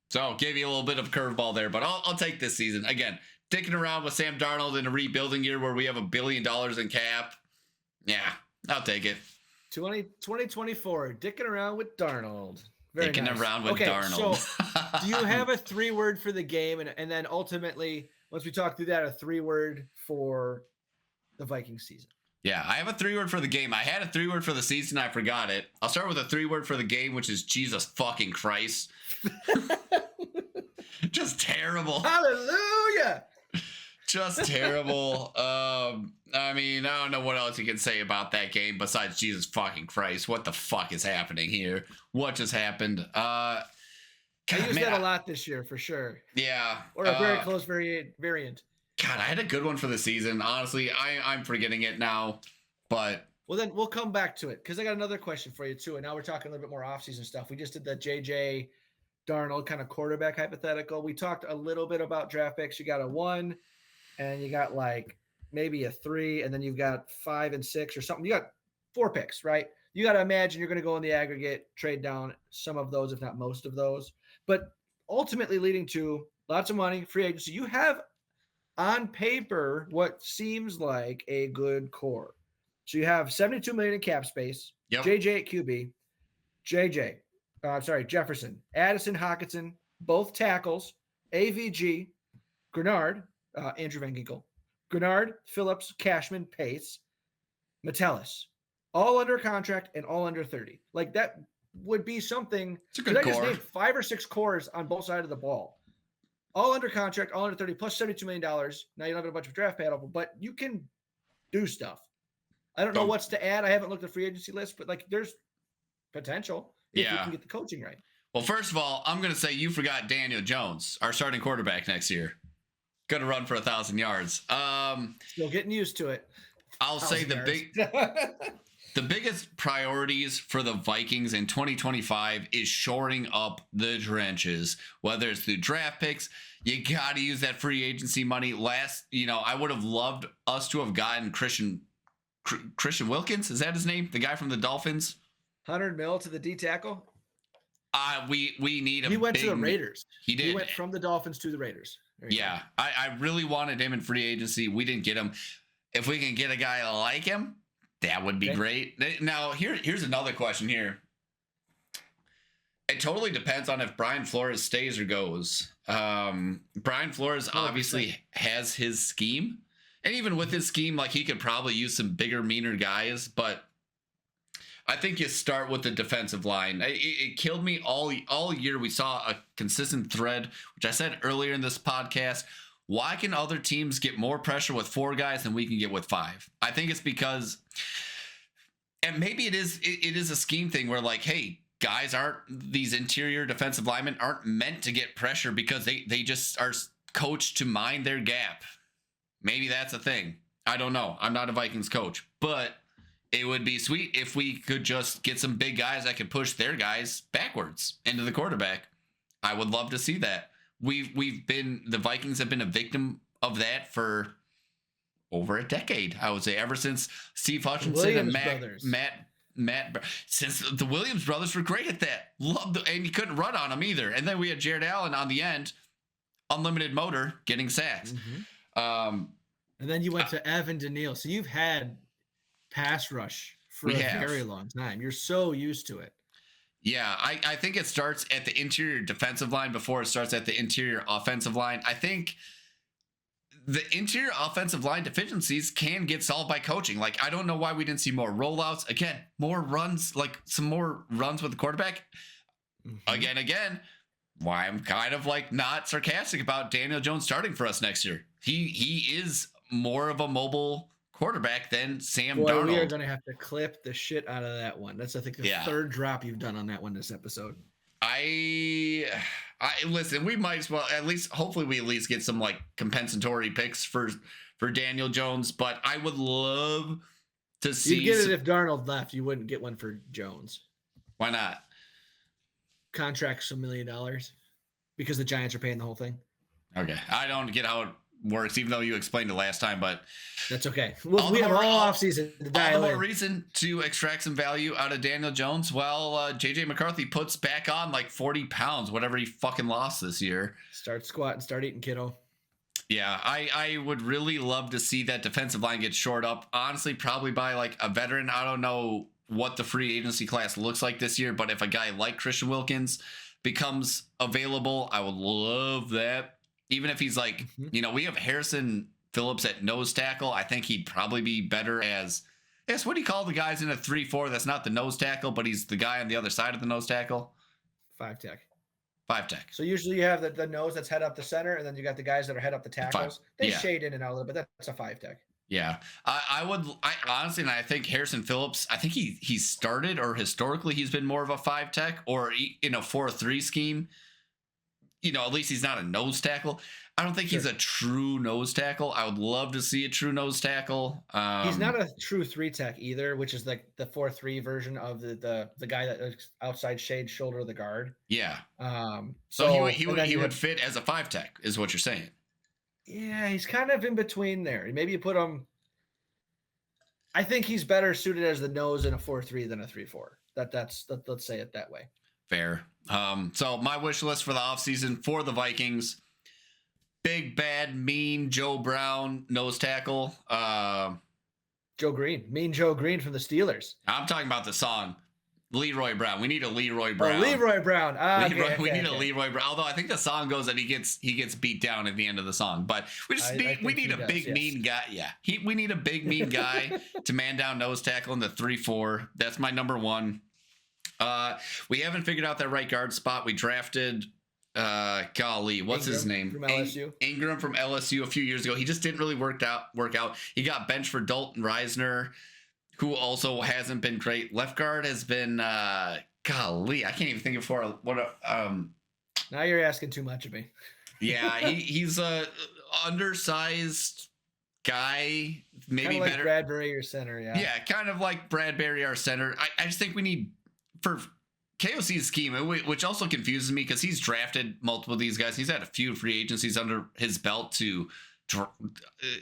So I'll give you a little bit of a curveball there, but I'll take this season. Again, dicking around with Sam Darnold in a rebuilding year where we have $1 billion in cap. Yeah, I'll take it. 2024, dicking around with Darnold. Very dicking nice. around with Darnold. So do you have a 3-word for the game? And then ultimately, once we talk through that, a 3-word for the Vikings season? Yeah, I have a 3-word for the game. I had a 3-word for the season. I forgot it. I'll start with a 3-word for the game, which is Jesus fucking Christ. Just terrible. Hallelujah. Just terrible. I mean, I don't know what else you can say about that game besides Jesus fucking Christ. What the fuck is happening here? What just happened? I used that a lot this year for sure. Yeah. Or a very close variant. God, I had a good one for the season. Honestly, I'm forgetting it now. But well, then we'll come back to it because I got another question for you too. And now we're talking a little bit more offseason stuff. We just did the JJ Darnold kind of quarterback hypothetical. We talked a little bit about draft picks. You got a 1, and you got like maybe a 3, and then you've got 5 and 6 or something. You got 4 picks, right? You got to imagine you're going to go in the aggregate, trade down some of those, if not most of those, but ultimately leading to lots of money, free agency. You have on paper what seems like a good core. So you have $72 million in cap space. Yep. JJ at QB, Jefferson, Addison, Hockenson, both tackles, AVG, Grenard, Andrew Van Ginkel, Grenard, Phillips, Cashman, Pace, Metellus, all under contract and all under 30. Like that would be something. It's a good core. I just named 5 or 6 cores on both sides of the ball. All under contract, all under 30, plus $72 million. Now you don't have a bunch of draft pad, but you can do stuff. I don't know what's to add. I haven't looked at the free agency list, but like there's potential if you can get the coaching right. Well, first of all, I'm going to say you forgot Daniel Jones, our starting quarterback next year. Going to run for 1,000 yards. Still getting used to it. I'll say the biggest priorities for the Vikings in 2025 is shoring up the trenches, whether it's through draft picks. You got to use that free agency money. I would have loved us to have gotten Christian Wilkins. Is that his name? The guy from the Dolphins? 100 mil to the D tackle. We need him. He went to the Raiders. He did. He went from the Dolphins to the Raiders. Yeah, I really wanted him in free agency. We didn't get him. If we can get a guy like him, that would be great. Now, here's another question here. It totally depends on if Brian Flores stays or goes. Brian Flores obviously has his scheme. And even with his scheme, like he could probably use some bigger, meaner guys. But I think you start with the defensive line. It killed me all year. We saw a consistent thread, which I said earlier in this podcast. Why can other teams get more pressure with 4 guys than we can get with 5? I think it's because, and maybe it is a scheme thing where like, hey, guys these interior defensive linemen aren't meant to get pressure because they just are coached to mind their gap. Maybe that's a thing. I don't know. I'm not a Vikings coach, but it would be sweet if we could just get some big guys that could push their guys backwards into the quarterback. I would love to see that. The Vikings have been a victim of that for over a decade, I would say, ever since Steve Hutchinson Williams and brothers. Matt, since the Williams brothers were great at that. And you couldn't run on them either. And then we had Jared Allen on the end, unlimited motor, getting sacks. And then you went to Evan Daniil. So you've had pass rush for a very long time. You're so used to it. Yeah, I think it starts at the interior defensive line before it starts at the interior offensive line. I think the interior offensive line deficiencies can get solved by coaching. Like, I don't know why we didn't see more rollouts. Again, more runs, like some more runs with the quarterback. Again, why I'm kind of like not sarcastic about Daniel Jones starting for us next year. He is more of a mobile quarterback than Sam Darnold. We are going to have to clip the shit out of that one. That's, I think, the third drop you've done on that one this episode. I listen, we might as well hopefully we at least get some like compensatory picks for Daniel Jones, but I would love to see. You'd get it if Darnold left. You wouldn't get one for Jones. Why not? Contract's $1 million because the Giants are paying the whole thing. Okay. I don't get how it works, even though you explained it last time, but that's okay. We have all offseason to dial in. All the more reason to extract some value out of Daniel Jones. Well, JJ McCarthy puts back on like 40 pounds, whatever he fucking lost this year. Start squatting, start eating, kiddo. Yeah, I would really love to see that defensive line get shored up. Honestly, probably by like a veteran. I don't know what the free agency class looks like this year, but if a guy like Christian Wilkins becomes available, I would love that. Even if he's like, we have Harrison Phillips at nose tackle. I think he'd probably be better as, yes, what do you call the guys in a 3-4 that's not the nose tackle, but he's the guy on the other side of the nose tackle? 5-tech. 5-tech. So usually you have the nose that's head up the center, and then you got the guys that are head up the tackles. They shade in and out a little bit. That's a 5-tech. Yeah. I honestly, and I think Harrison Phillips, I think he started, or historically he's been more of a 5-tech or in a 4-3 scheme. At least he's not a nose tackle. I don't think he's a true nose tackle. I would love to see a true nose tackle. He's not a true 3-tech either, which is like the 4-3 version of the guy that is outside shade shoulder of the guard. Yeah. So he would fit as a 5-tech, is what you're saying. Yeah, he's kind of in between there. Maybe you put him. I think he's better suited as the nose in a 4-3 than a 3-4. Let's say it that way. Fair. So my wish list for the offseason for the Vikings: big, bad, mean Joe Brown, nose tackle. Joe Green. Mean Joe Green from the Steelers. I'm talking about the song. Leroy Brown. We need a Leroy Brown. Leroy Brown. We need a Leroy Brown. Although I think the song goes that he gets beat down at the end of the song. But we need a big mean guy. Yeah. We need a big mean guy to man down nose tackle in the 3-4. That's my number one. We haven't figured out that right guard spot. We drafted what's his name? From LSU. Ingram from LSU a few years ago. He just didn't really work out. He got benched for Dalton Reisner, who also hasn't been great. Left guard has been I can't even think of now you're asking too much of me. Yeah, he's a undersized guy, maybe kind of like better. Bradbury, your center, yeah. Yeah, kind of like Bradbury, our center. I just think we need, for KOC's scheme, which also confuses me because he's drafted multiple of these guys. He's had a few free agencies under his belt to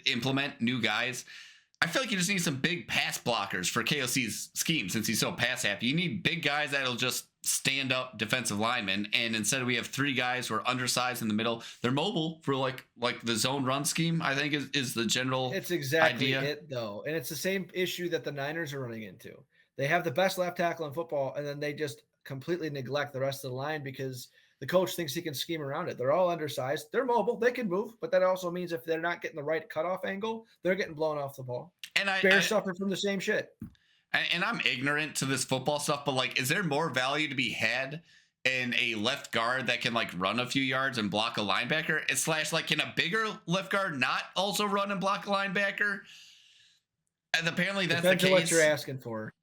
implement new guys. I feel like you just need some big pass blockers for KOC's scheme since he's so pass happy. You need big guys that'll just stand up defensive linemen, and instead we have three guys who are undersized in the middle. They're mobile for like the zone run scheme, I think is the general It's exactly idea. it, though. And it's the same issue that the Niners are running into. They have the best left tackle in football, and then they just completely neglect the rest of the line because the coach thinks he can scheme around it. They're all undersized. They're mobile. They can move, but that also means if they're not getting the right cutoff angle, they're getting blown off the ball. And Bears suffer from the same shit. And I'm ignorant to this football stuff, but like, is there more value to be had in a left guard that can like run a few yards and block a linebacker? / like, can a bigger left guard not also run and block a linebacker? And apparently that's Depends the case. on what you're asking for.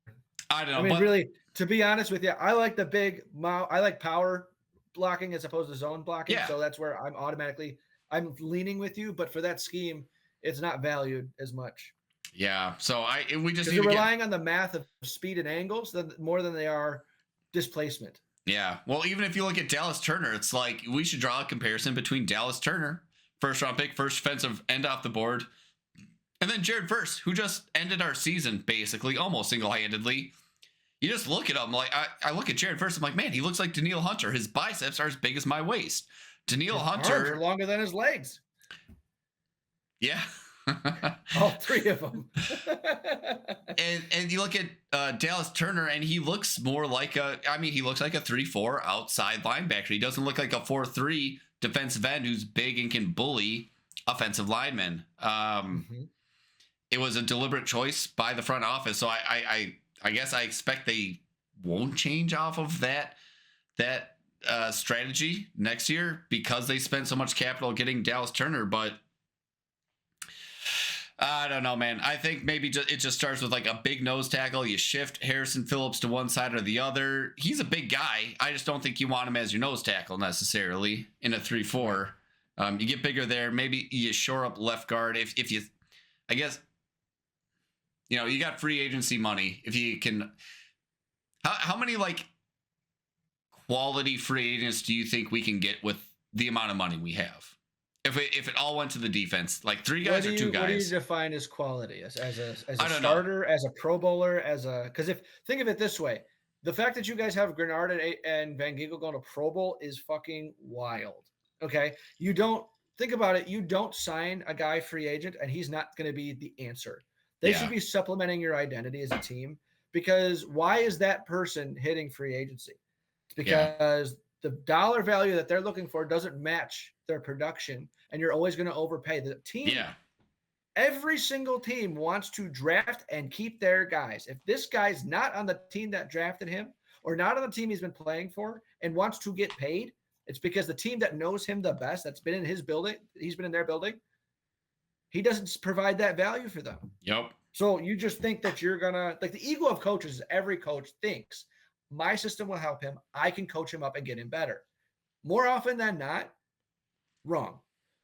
I don't know. I mean, really, to be honest with you, I like the big I like power blocking as opposed to zone blocking. Yeah. So that's where I'm leaning with you. But for that scheme, it's not valued as much. Yeah. So we just need they're to relying on the math of speed and angles more than they are displacement. Yeah. Well, even if you look at Dallas Turner, it's like we should draw a comparison between Dallas Turner first round pick, first defensive end off the board. And then Jared Verse, who just ended our season basically almost single-handedly. You just look at him like I look at Jared Verse. I'm like, man, he looks like Daniil Hunter. His biceps are as big as my waist. Daniil Hunter arms are longer than his legs. Yeah. All three of them. and you look at Dallas Turner, and he looks more like he looks like a 3-4 outside linebacker. He doesn't look like a 4-3 defensive end who's big and can bully offensive linemen. It was a deliberate choice by the front office. So I guess I expect they won't change off of that strategy next year because they spent so much capital getting Dallas Turner. But I don't know, man. I think maybe it just starts with like a big nose tackle. You shift Harrison Phillips to one side or the other. He's a big guy. I just don't think you want him as your nose tackle necessarily in a 3-4. You get bigger there. Maybe you shore up left guard if you, I guess, you got free agency money. If you can, how many like quality free agents do you think we can get with the amount of money we have? If it all went to the defense, like 3 guys or 2 guys. What do you define as quality? As a starter, as a Pro Bowler, because think of it this way, the fact that you guys have Grenard and Van Ginkel going to Pro Bowl is fucking wild. Okay, you don't think about it. You don't sign a guy free agent, and he's not going to be the answer. They should be supplementing your identity as a team, because why is that person hitting free agency? It's because the dollar value that they're looking for doesn't match their production, and you're always going to overpay the team. Yeah. Every single team wants to draft and keep their guys. If this guy's not on the team that drafted him or not on the team he's been playing for and wants to get paid, it's because the team that knows him the best, that's been in his building, he's been in their building, he doesn't provide that value for them. Yep. So you just think that you're going to, like, the ego of coaches is every coach thinks, my system will help him. I can coach him up and get him better. More often than not, wrong.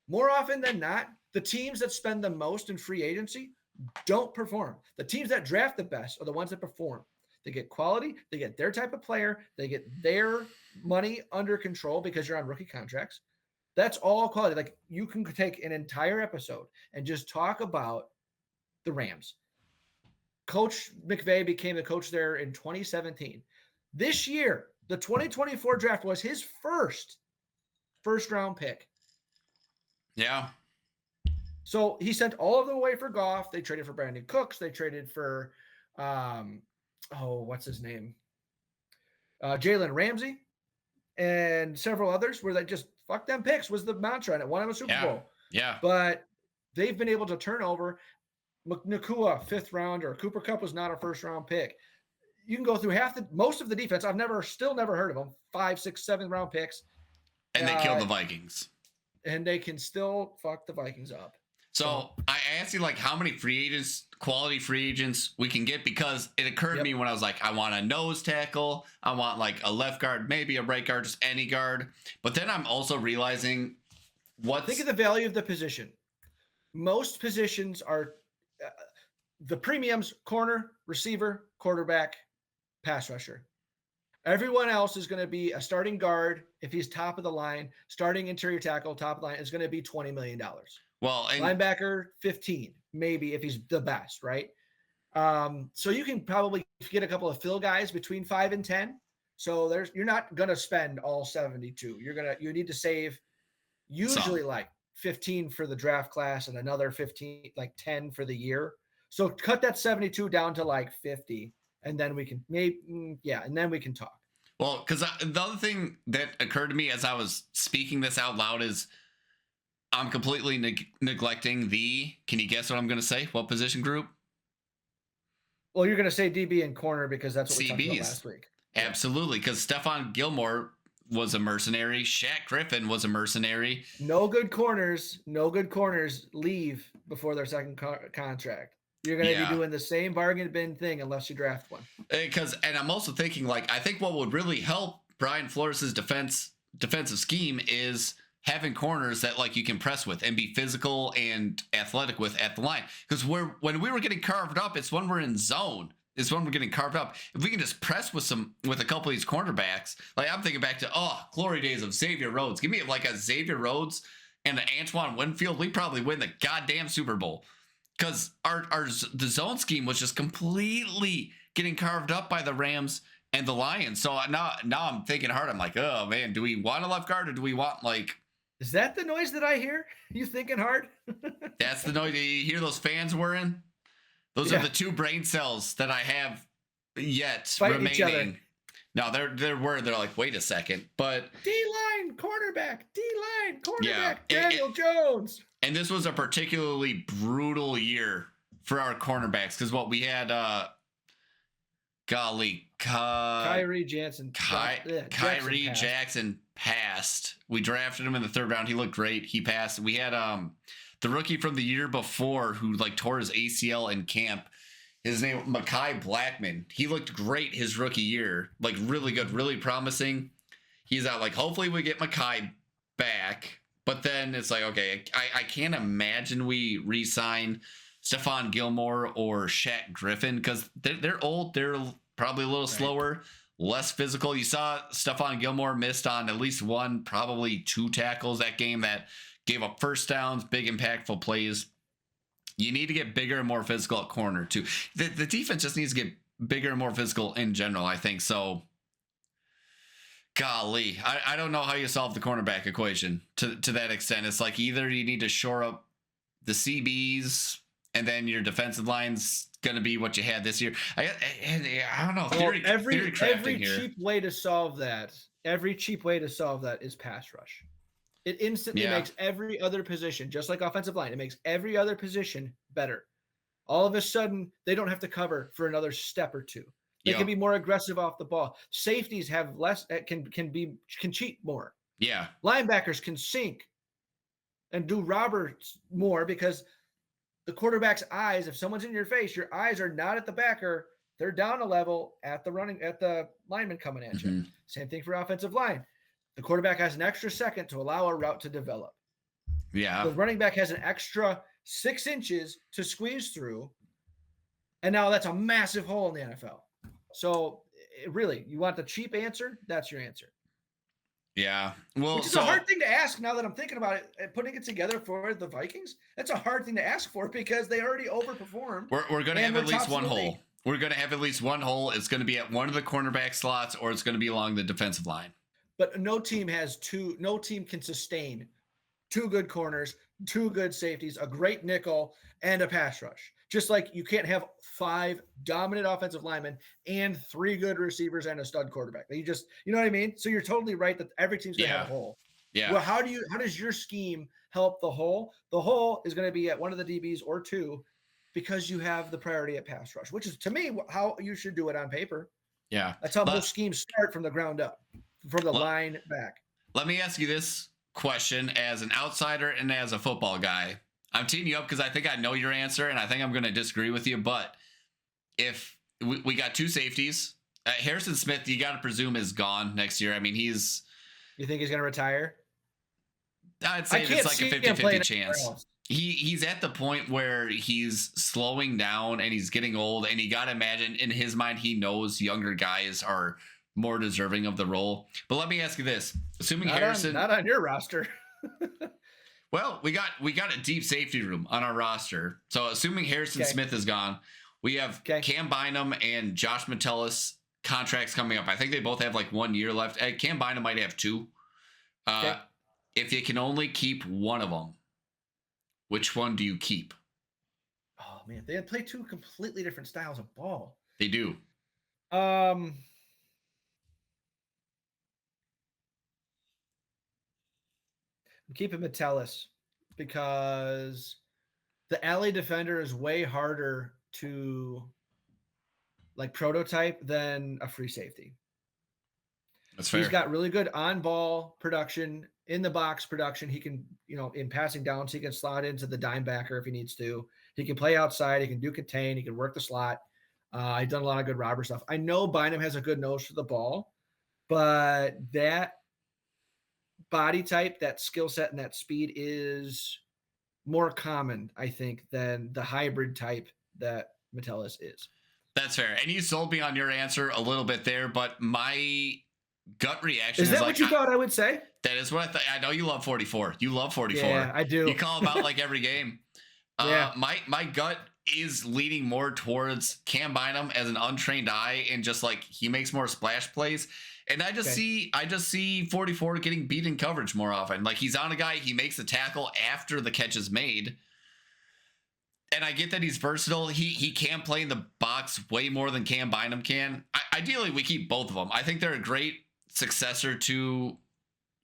More often than not, the teams that spend the most in free agency don't perform. The teams that draft the best are the ones that perform. They get quality. They get their type of player. They get their money under control because you're on rookie contracts. That's all quality. Like, you can take an entire episode and just talk about the Rams. Coach McVay became the coach there in 2017. This year, the 2024 draft was his first round pick. Yeah. So he sent all of them away for Goff. They traded for Brandon Cooks. They traded for, what's his name? Jalen Ramsey and several others where they just fuck them picks was the mantra, and it won him a Super Bowl. Yeah. But they've been able to turn over. Nakua, 5th rounder. Cooper Kupp was not a first round pick. You can go through most of the defense. I've still never heard of them. 5, 6, 7 round picks. And they killed the Vikings. And they can still fuck the Vikings up. So I asked you, like, how many quality free agents we can get, because it occurred to me when I was like, I want a nose tackle. I want like a left guard, maybe a right guard, just any guard. But then I'm also realizing think of the value of the position. Most positions are the premiums: corner, receiver, quarterback, pass rusher. Everyone else is going to be a starting guard. If he's top of the line, starting interior tackle, top of the line, is going to be $20 million. Well, linebacker, 15, maybe, if he's the best, right? So you can probably get a couple of fill guys between 5 and 10. So you're not going to spend all 72. You need to save usually like 15 for the draft class and another 15, like 10 for the year. So cut that 72 down to like 50, and then we can and then we can talk. Well, because the other thing that occurred to me as I was speaking this out loud is I'm completely neglecting can you guess what I'm going to say? What position group? Well, you're going to say DB and corner because that's what we talked about CBs. Last week. Absolutely, because Stephon Gilmore was a mercenary. Shaq Griffin was a mercenary. No good corners leave before their second contract. You're going to be doing the same bargain bin thing unless you draft one. And I'm also thinking, like, I think what would really help Brian Flores' defensive scheme is having corners that, like, you can press with and be physical and athletic with at the line. Because when we were getting carved up, it's when we're in zone. It's when we're getting carved up. If we can just press with a couple of these cornerbacks, like, I'm thinking back to glory days of Xavier Rhodes. Give me like a Xavier Rhodes and Antoine Winfield, we probably win the goddamn Super Bowl. Because the zone scheme was just completely getting carved up by the Rams and the Lions. So now I'm thinking hard. I'm like, oh man, do we want a left guard or do we want like? Is that the noise that I hear? You thinking hard? That's the noise. You hear those fans whirring? Those are the two brain cells that I have yet Fighting remaining. each other. No, they're like, wait a second, but D-line quarterback, D-line quarterback, Yeah, Daniel Jones. And this was a particularly brutal year for our cornerbacks because what we had, Kyrie Jackson. Kyrie Jackson passed. We drafted him in the 3rd round. He looked great. He passed. We had the rookie from the year before who like tore his ACL in camp. His name Mekhi Blackman. He looked great his rookie year, like really good, really promising. He's out. Like hopefully we get Mekhi back, but then it's like okay, I can't imagine we re-sign Stephon Gilmore or Shaq Griffin because they're old. They're probably a little slower, less physical. You saw Stephon Gilmore missed on at least one, probably 2 tackles that game that gave up first downs, big impactful plays. You need to get bigger and more physical at corner too. The defense just needs to get bigger and more physical in general, I think. So, golly, I don't know how you solve the cornerback equation to that extent. It's like either you need to shore up the CBs and then your defensive line's going to be what you had this year. I don't know. Every cheap way to solve that is pass rush. It instantly makes every other position, just like offensive line, it makes every other position better. All of a sudden, they don't have to cover for another step or two. They can be more aggressive off the ball. Safeties have less can cheat more. Yeah. Linebackers can sink and do robbers more because the quarterback's eyes, if someone's in your face, your eyes are not at the backer, they're down a level at the lineman coming at you. Same thing for offensive line. The quarterback has an extra second to allow a route to develop. Yeah. The running back has an extra 6 inches to squeeze through. And now that's a massive hole in the NFL. So really, you want the cheap answer? That's your answer. Yeah. Well, which is a hard thing to ask now that I'm thinking about it and putting it together for the Vikings. That's a hard thing to ask for because they already overperformed. We're going to have at least one hole. We're going to have at least one hole. It's going to be at one of the cornerback slots or it's going to be along the defensive line. But no team can sustain 2 good corners, 2 good safeties, a great nickel, and a pass rush. Just like you can't have 5 dominant offensive linemen and 3 good receivers and a stud quarterback. You know what I mean? So you're totally right that every team's going to have a hole. Yeah. Well, how does your scheme help the hole? The hole is going to be at one of the DBs or 2 because you have the priority at pass rush, which is to me how you should do it on paper. Yeah. That's how most schemes start from the ground up. From the line back. Let me ask you this question as an outsider and as a football guy. I'm teeing you up because I think I know your answer, and I think I'm going to disagree with you. But if we got 2 safeties, Harrison Smith, you got to presume is gone next year. I mean, You think he's going to retire? I'd say it's like a 50-50 chance. He's at the point where he's slowing down and he's getting old, and you got to imagine in his mind he knows younger guys are more deserving of the role. But let me ask you this: assuming Harrison, not on your roster. Well, we got a deep safety room on our roster. So assuming Harrison Smith is gone, we have Cam Bynum and Josh Metellus contracts coming up. I think they both have like 1 year left. Cam Bynum might have 2. If you can only keep one of them, which one do you keep? Oh man, they play 2 completely different styles of ball. They do. I'm keeping Metellus because the alley defender is way harder to like prototype than a free safety. That's fair. He's got really good on-ball production, in the box production. He can, in passing downs, he can slot into the dime backer if he needs to. He can play outside. He can do contain. He can work the slot. He's done a lot of good robber stuff. I know Bynum has a good nose for the ball, but that body type, that skill set, and that speed is more common, I think, than the hybrid type that Metellus is. That's fair. And you sold me on your answer a little bit there, but my gut reaction Is that what you thought I would say? that is what I thought. I know you love 44. You love 44. Yeah, I do. You call him out like every game. Yeah. My gut is leaning more towards Cam Bynum as an untrained eye, and just like he makes more splash plays. And I just see 44 getting beat in coverage more often. Like he's on a guy, he makes the tackle after the catch is made. And I get that he's versatile. He can play in the box way more than Cam Bynum can. Ideally, we keep both of them. I think they're a great successor to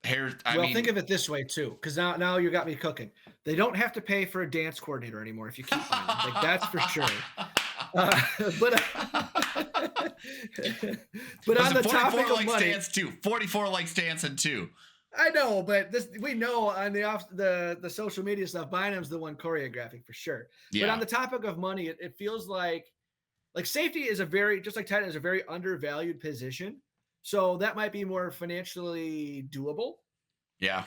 Think of it this way too, because now you got me cooking. They don't have to pay for a dance coordinator anymore if you keep Bynum. Like that's for sure. But on the topic of money, dance too. 44 likes dancing too. I know, but we know on the social media stuff, Bynum's the one choreographing for sure. Yeah. But on the topic of money, it feels like safety is just like tight end is a very undervalued position. So that might be more financially doable. Yeah.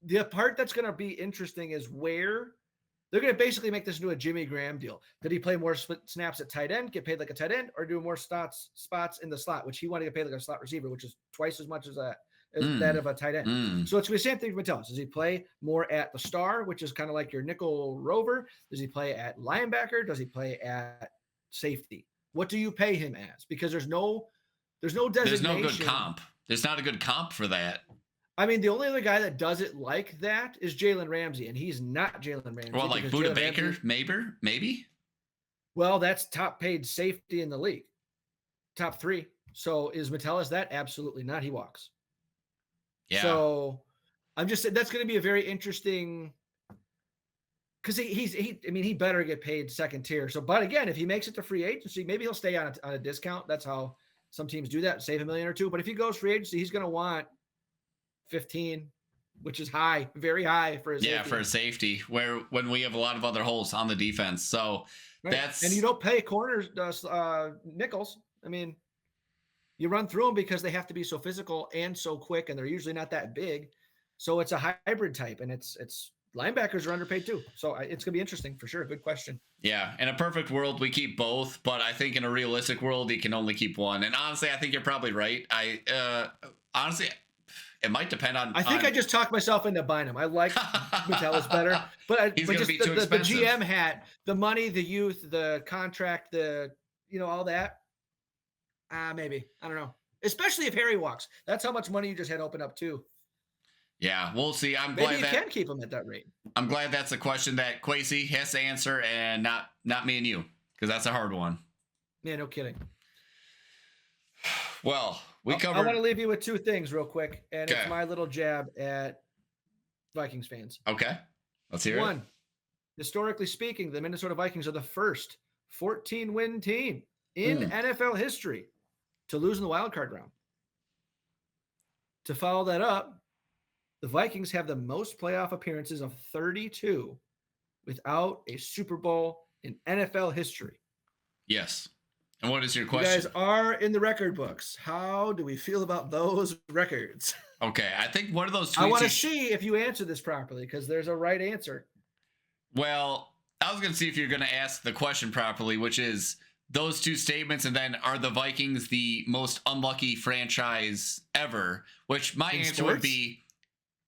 The part that's going to be interesting is where they're going to basically make this into a Jimmy Graham deal. Did he play more snaps at tight end, get paid like a tight end, or do more spots in the slot, which he wanted to get paid like a slot receiver, which is twice as much as that of a tight end. So it's going to be the same thing for Metellus. Does he play more at the star, which is kind of like your nickel rover? Does he play at linebacker? Does he play at safety? What do you pay him as? Because there's no designation. There's no good comp. There's not a good comp for that. I mean, the only other guy that does it like that is Jalen Ramsey, and he's not Jalen Ramsey. Well, like Budda Baker, maybe? Well, that's top paid safety in the league. Top 3. So is Metellus that? Absolutely not. He walks. Yeah. So I'm just saying that's going to be a very interesting because he better get paid second tier. So, but again, if he makes it to free agency, maybe he'll stay on a discount. That's how some teams do that, save $1 million or $2 million. But if he goes free agency, he's going to want 15, which is high, very high for his safety. For a safety, when we have a lot of other holes on the defense. So and you don't pay corners, nickels. I mean, you run through them because they have to be so physical and so quick, and they're usually not that big. So it's a hybrid type, and it's linebackers are underpaid too. So it's going to be interesting for sure. Good question. Yeah. In a perfect world, we keep both, but I think in a realistic world, you can only keep one. And honestly, I think you're probably right. Honestly, it might depend on. I think I just talked myself into Bynum. I like Metellus better, but he's going to be too the expensive. GM hat, the money, the youth, the contract, all that. Maybe. I don't know. Especially if Harry walks. That's how much money you just had open up too. Yeah, we'll see. Maybe you can keep him at that rate. I'm glad that's a question that Kwesi has to answer, and not me and you, because that's a hard one. Yeah, no kidding. Well, I want to leave you with 2 things real quick, and it's my little jab at Vikings fans. Okay, let's hear it. 1, historically speaking, the Minnesota Vikings are the first 14-win team in NFL history to lose in the wildcard round. To follow that up, the Vikings have the most playoff appearances of 32 without a Super Bowl in NFL history. Yes. And what is your question? You guys are in the record books. How do we feel about those records? Okay. I think one of those tweets. I want to see if you answer this properly because there's a right answer. Well, I was going to see if you're going to ask the question properly, which is those 2 statements, and then are the Vikings the most unlucky franchise ever? Which my answer would be,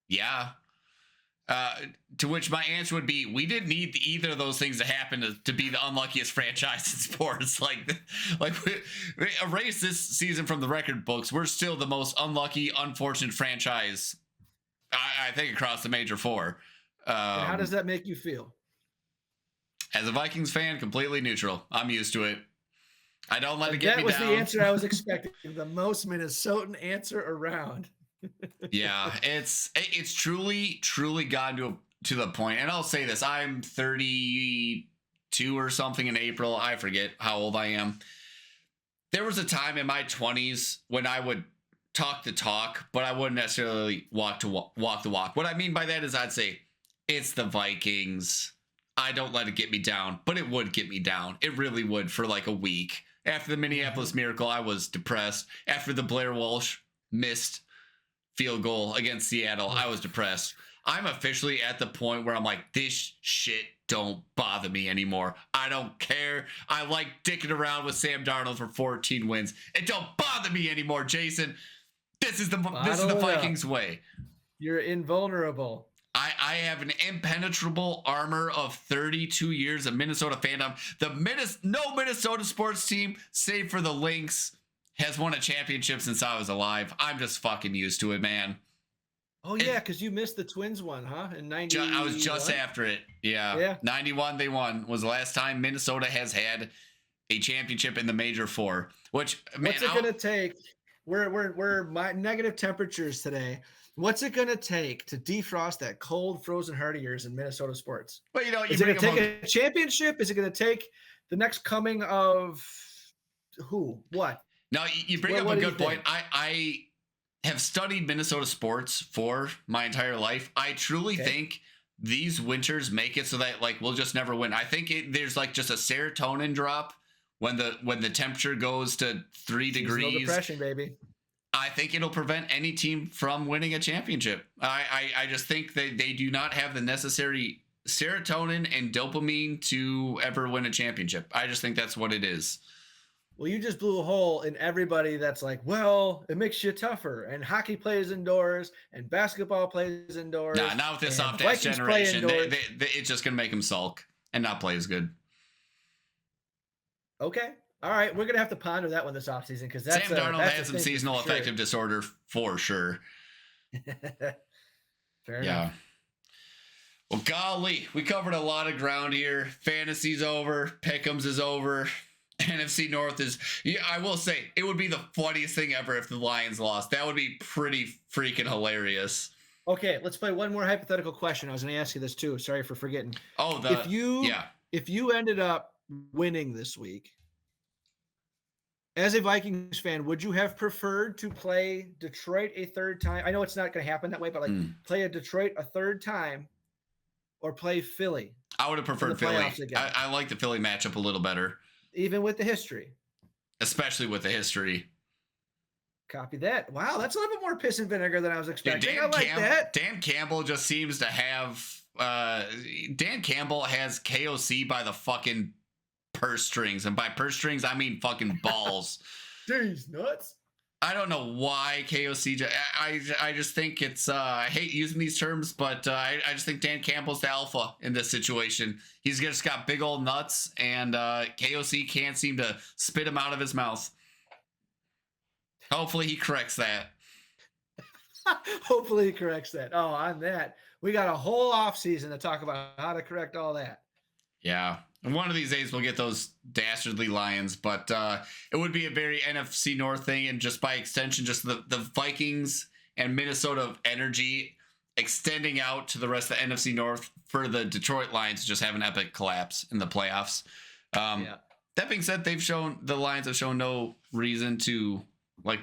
yeah. To which my answer would be, we didn't need either of those things to happen to be the unluckiest franchise in sports. Like we erase this season from the record books. We're still the most unlucky, unfortunate franchise, I think, across the major 4. And how does that make you feel? As a Vikings fan, completely neutral. I'm used to it. I don't let it get me down. That was the answer I was expecting. The most Minnesotan answer around. Yeah, it's truly gotten to the point. And I'll say this, I'm 32 or something in April. I forget how old I am. There was a time in my 20s when I would talk the talk, but I wouldn't necessarily walk the walk. What I mean by that is I'd say, it's the Vikings. I don't let it get me down, but it would get me down. It really would for like a week. After the Minneapolis Miracle, I was depressed. After the Blair Walsh missed field goal against Seattle, I was depressed. I'm officially at the point where I'm like, this shit don't bother me anymore. I don't care. I like dicking around with Sam Darnold for 14 wins. It don't bother me anymore, Jason. This is the Bottle it up. Vikings way. You're invulnerable. I have an impenetrable armor of 32 years of Minnesota fandom. No Minnesota sports team, save for the Lynx, has won a championship since I was alive. I'm just fucking used to it, man. Oh yeah, because you missed the Twins one, huh? In 90. I was just after it. Yeah. 91 they won was the last time Minnesota has had a championship in the Major Four. Which, man, what's it gonna take? We're negative temperatures today. What's it gonna take to defrost that cold, frozen heart of yours in Minnesota sports? Well, is it gonna take a championship? Is it gonna take the next coming of who? What? No, you bring up a good point. I have studied Minnesota sports for my entire life. I truly think these winters make it so that like we'll just never win. I think there's like just a serotonin drop when the temperature goes to 3 degrees. Depression, baby. I think it'll prevent any team from winning a championship. I just think that they do not have the necessary serotonin and dopamine to ever win a championship. I just think that's what it is. Well, you just blew a hole in everybody that's like, well, it makes you tougher. And hockey plays indoors and basketball plays indoors. Nah, not with this soft-ass generation. It's just going to make them sulk and not play as good. Okay. All right, we're gonna have to ponder that one this offseason because that's Sam Darnold has some seasonal affective disorder for sure. Fair enough. Well, golly, we covered a lot of ground here. Fantasy's over, Pick'ems is over, NFC North is. Yeah, I will say it would be the funniest thing ever if the Lions lost. That would be pretty freaking hilarious. Okay, let's play one more hypothetical question. I was gonna ask you this too. Sorry for forgetting. Oh, if you ended up winning this week. As a Vikings fan, would you have preferred to play Detroit a third time? I know it's not going to happen that way, but like play a Detroit a third time or play Philly? I would have preferred Philly. I like the Philly matchup a little better. Even with the history? Especially with the history. Copy that. Wow, that's a little bit more piss and vinegar than I was expecting. I like that. Dan Campbell just seems to have Dan Campbell has KOC by the fucking purse strings, and by purse strings I mean fucking balls. Jeez, nuts. I don't know why KOC. I just think it's. I hate using these terms, but I just think Dan Campbell's the alpha in this situation. He's just got big old nuts, and KOC can't seem to spit him out of his mouth. Hopefully he corrects that. Hopefully he corrects that. Oh, on that, we got a whole off season to talk about how to correct all that. Yeah. And one of these days we'll get those dastardly Lions, but it would be a very NFC North thing, and just by extension, just the Vikings and Minnesota energy extending out to the rest of the NFC North for the Detroit Lions to just have an epic collapse in the playoffs. That being said, the Lions have shown no reason to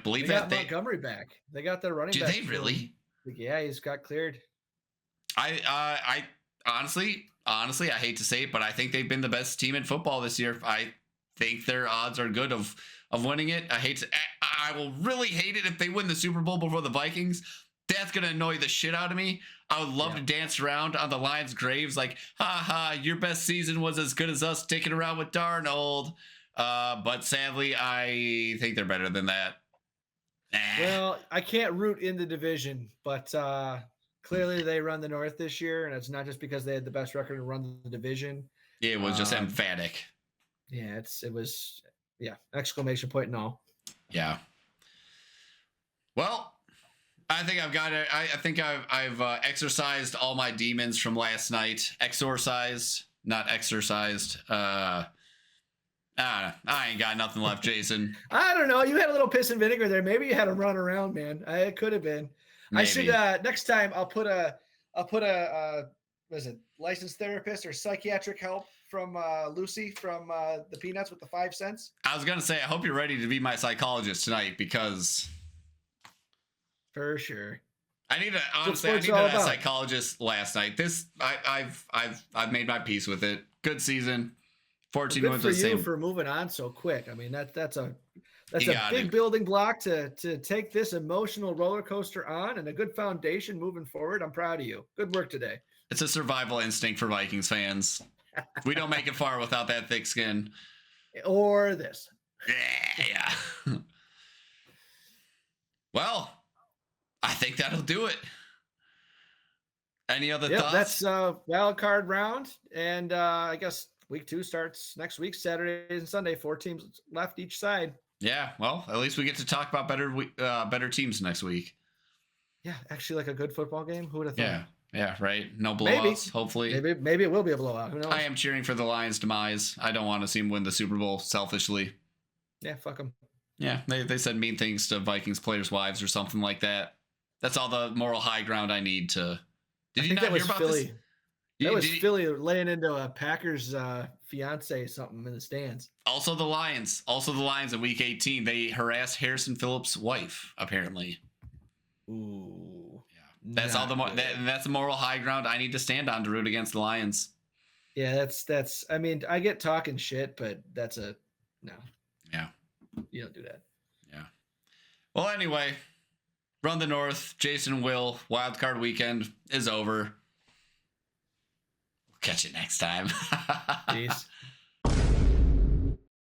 believe that. They got Montgomery back. They got their running back. Did they really? Yeah, he's got cleared. I honestly, I hate to say it, but I think they've been the best team in football this year. I think their odds are good of winning it. I will really hate it if they win the Super Bowl before the Vikings. That's going to annoy the shit out of me. I would love to dance around on the Lions' graves like, ha ha, your best season was as good as us sticking around with Darnold. But sadly, I think they're better than that. Well, I can't root in the division, but clearly they run the North this year, and it's not just because they had the best record to run the division. It was just emphatic. Yeah, it was exclamation point and all. Yeah. Well, I think I've got it. I think I've exorcised all my demons from last night. Exorcised, not exercised. I ain't got nothing left, Jason. I don't know. You had a little piss and vinegar there. Maybe you had to run around, man. It could have been. Maybe. I should next time I'll put a licensed therapist or psychiatric help from Lucy from the Peanuts with the 5 cents. I was gonna say I hope you're ready to be my psychologist tonight, because for sure. I needed a psychologist last night. I've made my peace with it. Good season. 14 wins. Good for you for moving on so quick. I mean that's a big building block to take this emotional roller coaster on, and a good foundation moving forward. I'm proud of you. Good work today. It's a survival instinct for Vikings fans. We don't make it far without that thick skin. Or this. Yeah. Well, I think that'll do it. Any other Yep, thoughts? that's wild card round, and I guess week 2 starts next week, Saturday and Sunday. 4 teams left each side. Yeah, well, at least we get to talk about better teams next week. Yeah, actually, like a good football game. Who would have thought? Yeah, right. No blowouts, hopefully. Maybe it will be a blowout. Who knows? I am cheering for the Lions' demise. I don't want to see them win the Super Bowl selfishly. Yeah, fuck them. Yeah, they said mean things to Vikings players' wives or something like that. That's all the moral high ground I need to. Did you not hear about Philly. This? That was Philly laying into a Packers fiance something in the stands. Also the Lions in Week 18. They harassed Harrison Phillips' wife, apparently. Ooh. Yeah. That's all that's the moral high ground I need to stand on to root against the Lions. Yeah, that's I mean, I get talking shit, but that's no. Yeah. You don't do that. Yeah. Well, anyway, Run the North, Jason and Will, Wildcard weekend is over. We'll catch you next time. Peace.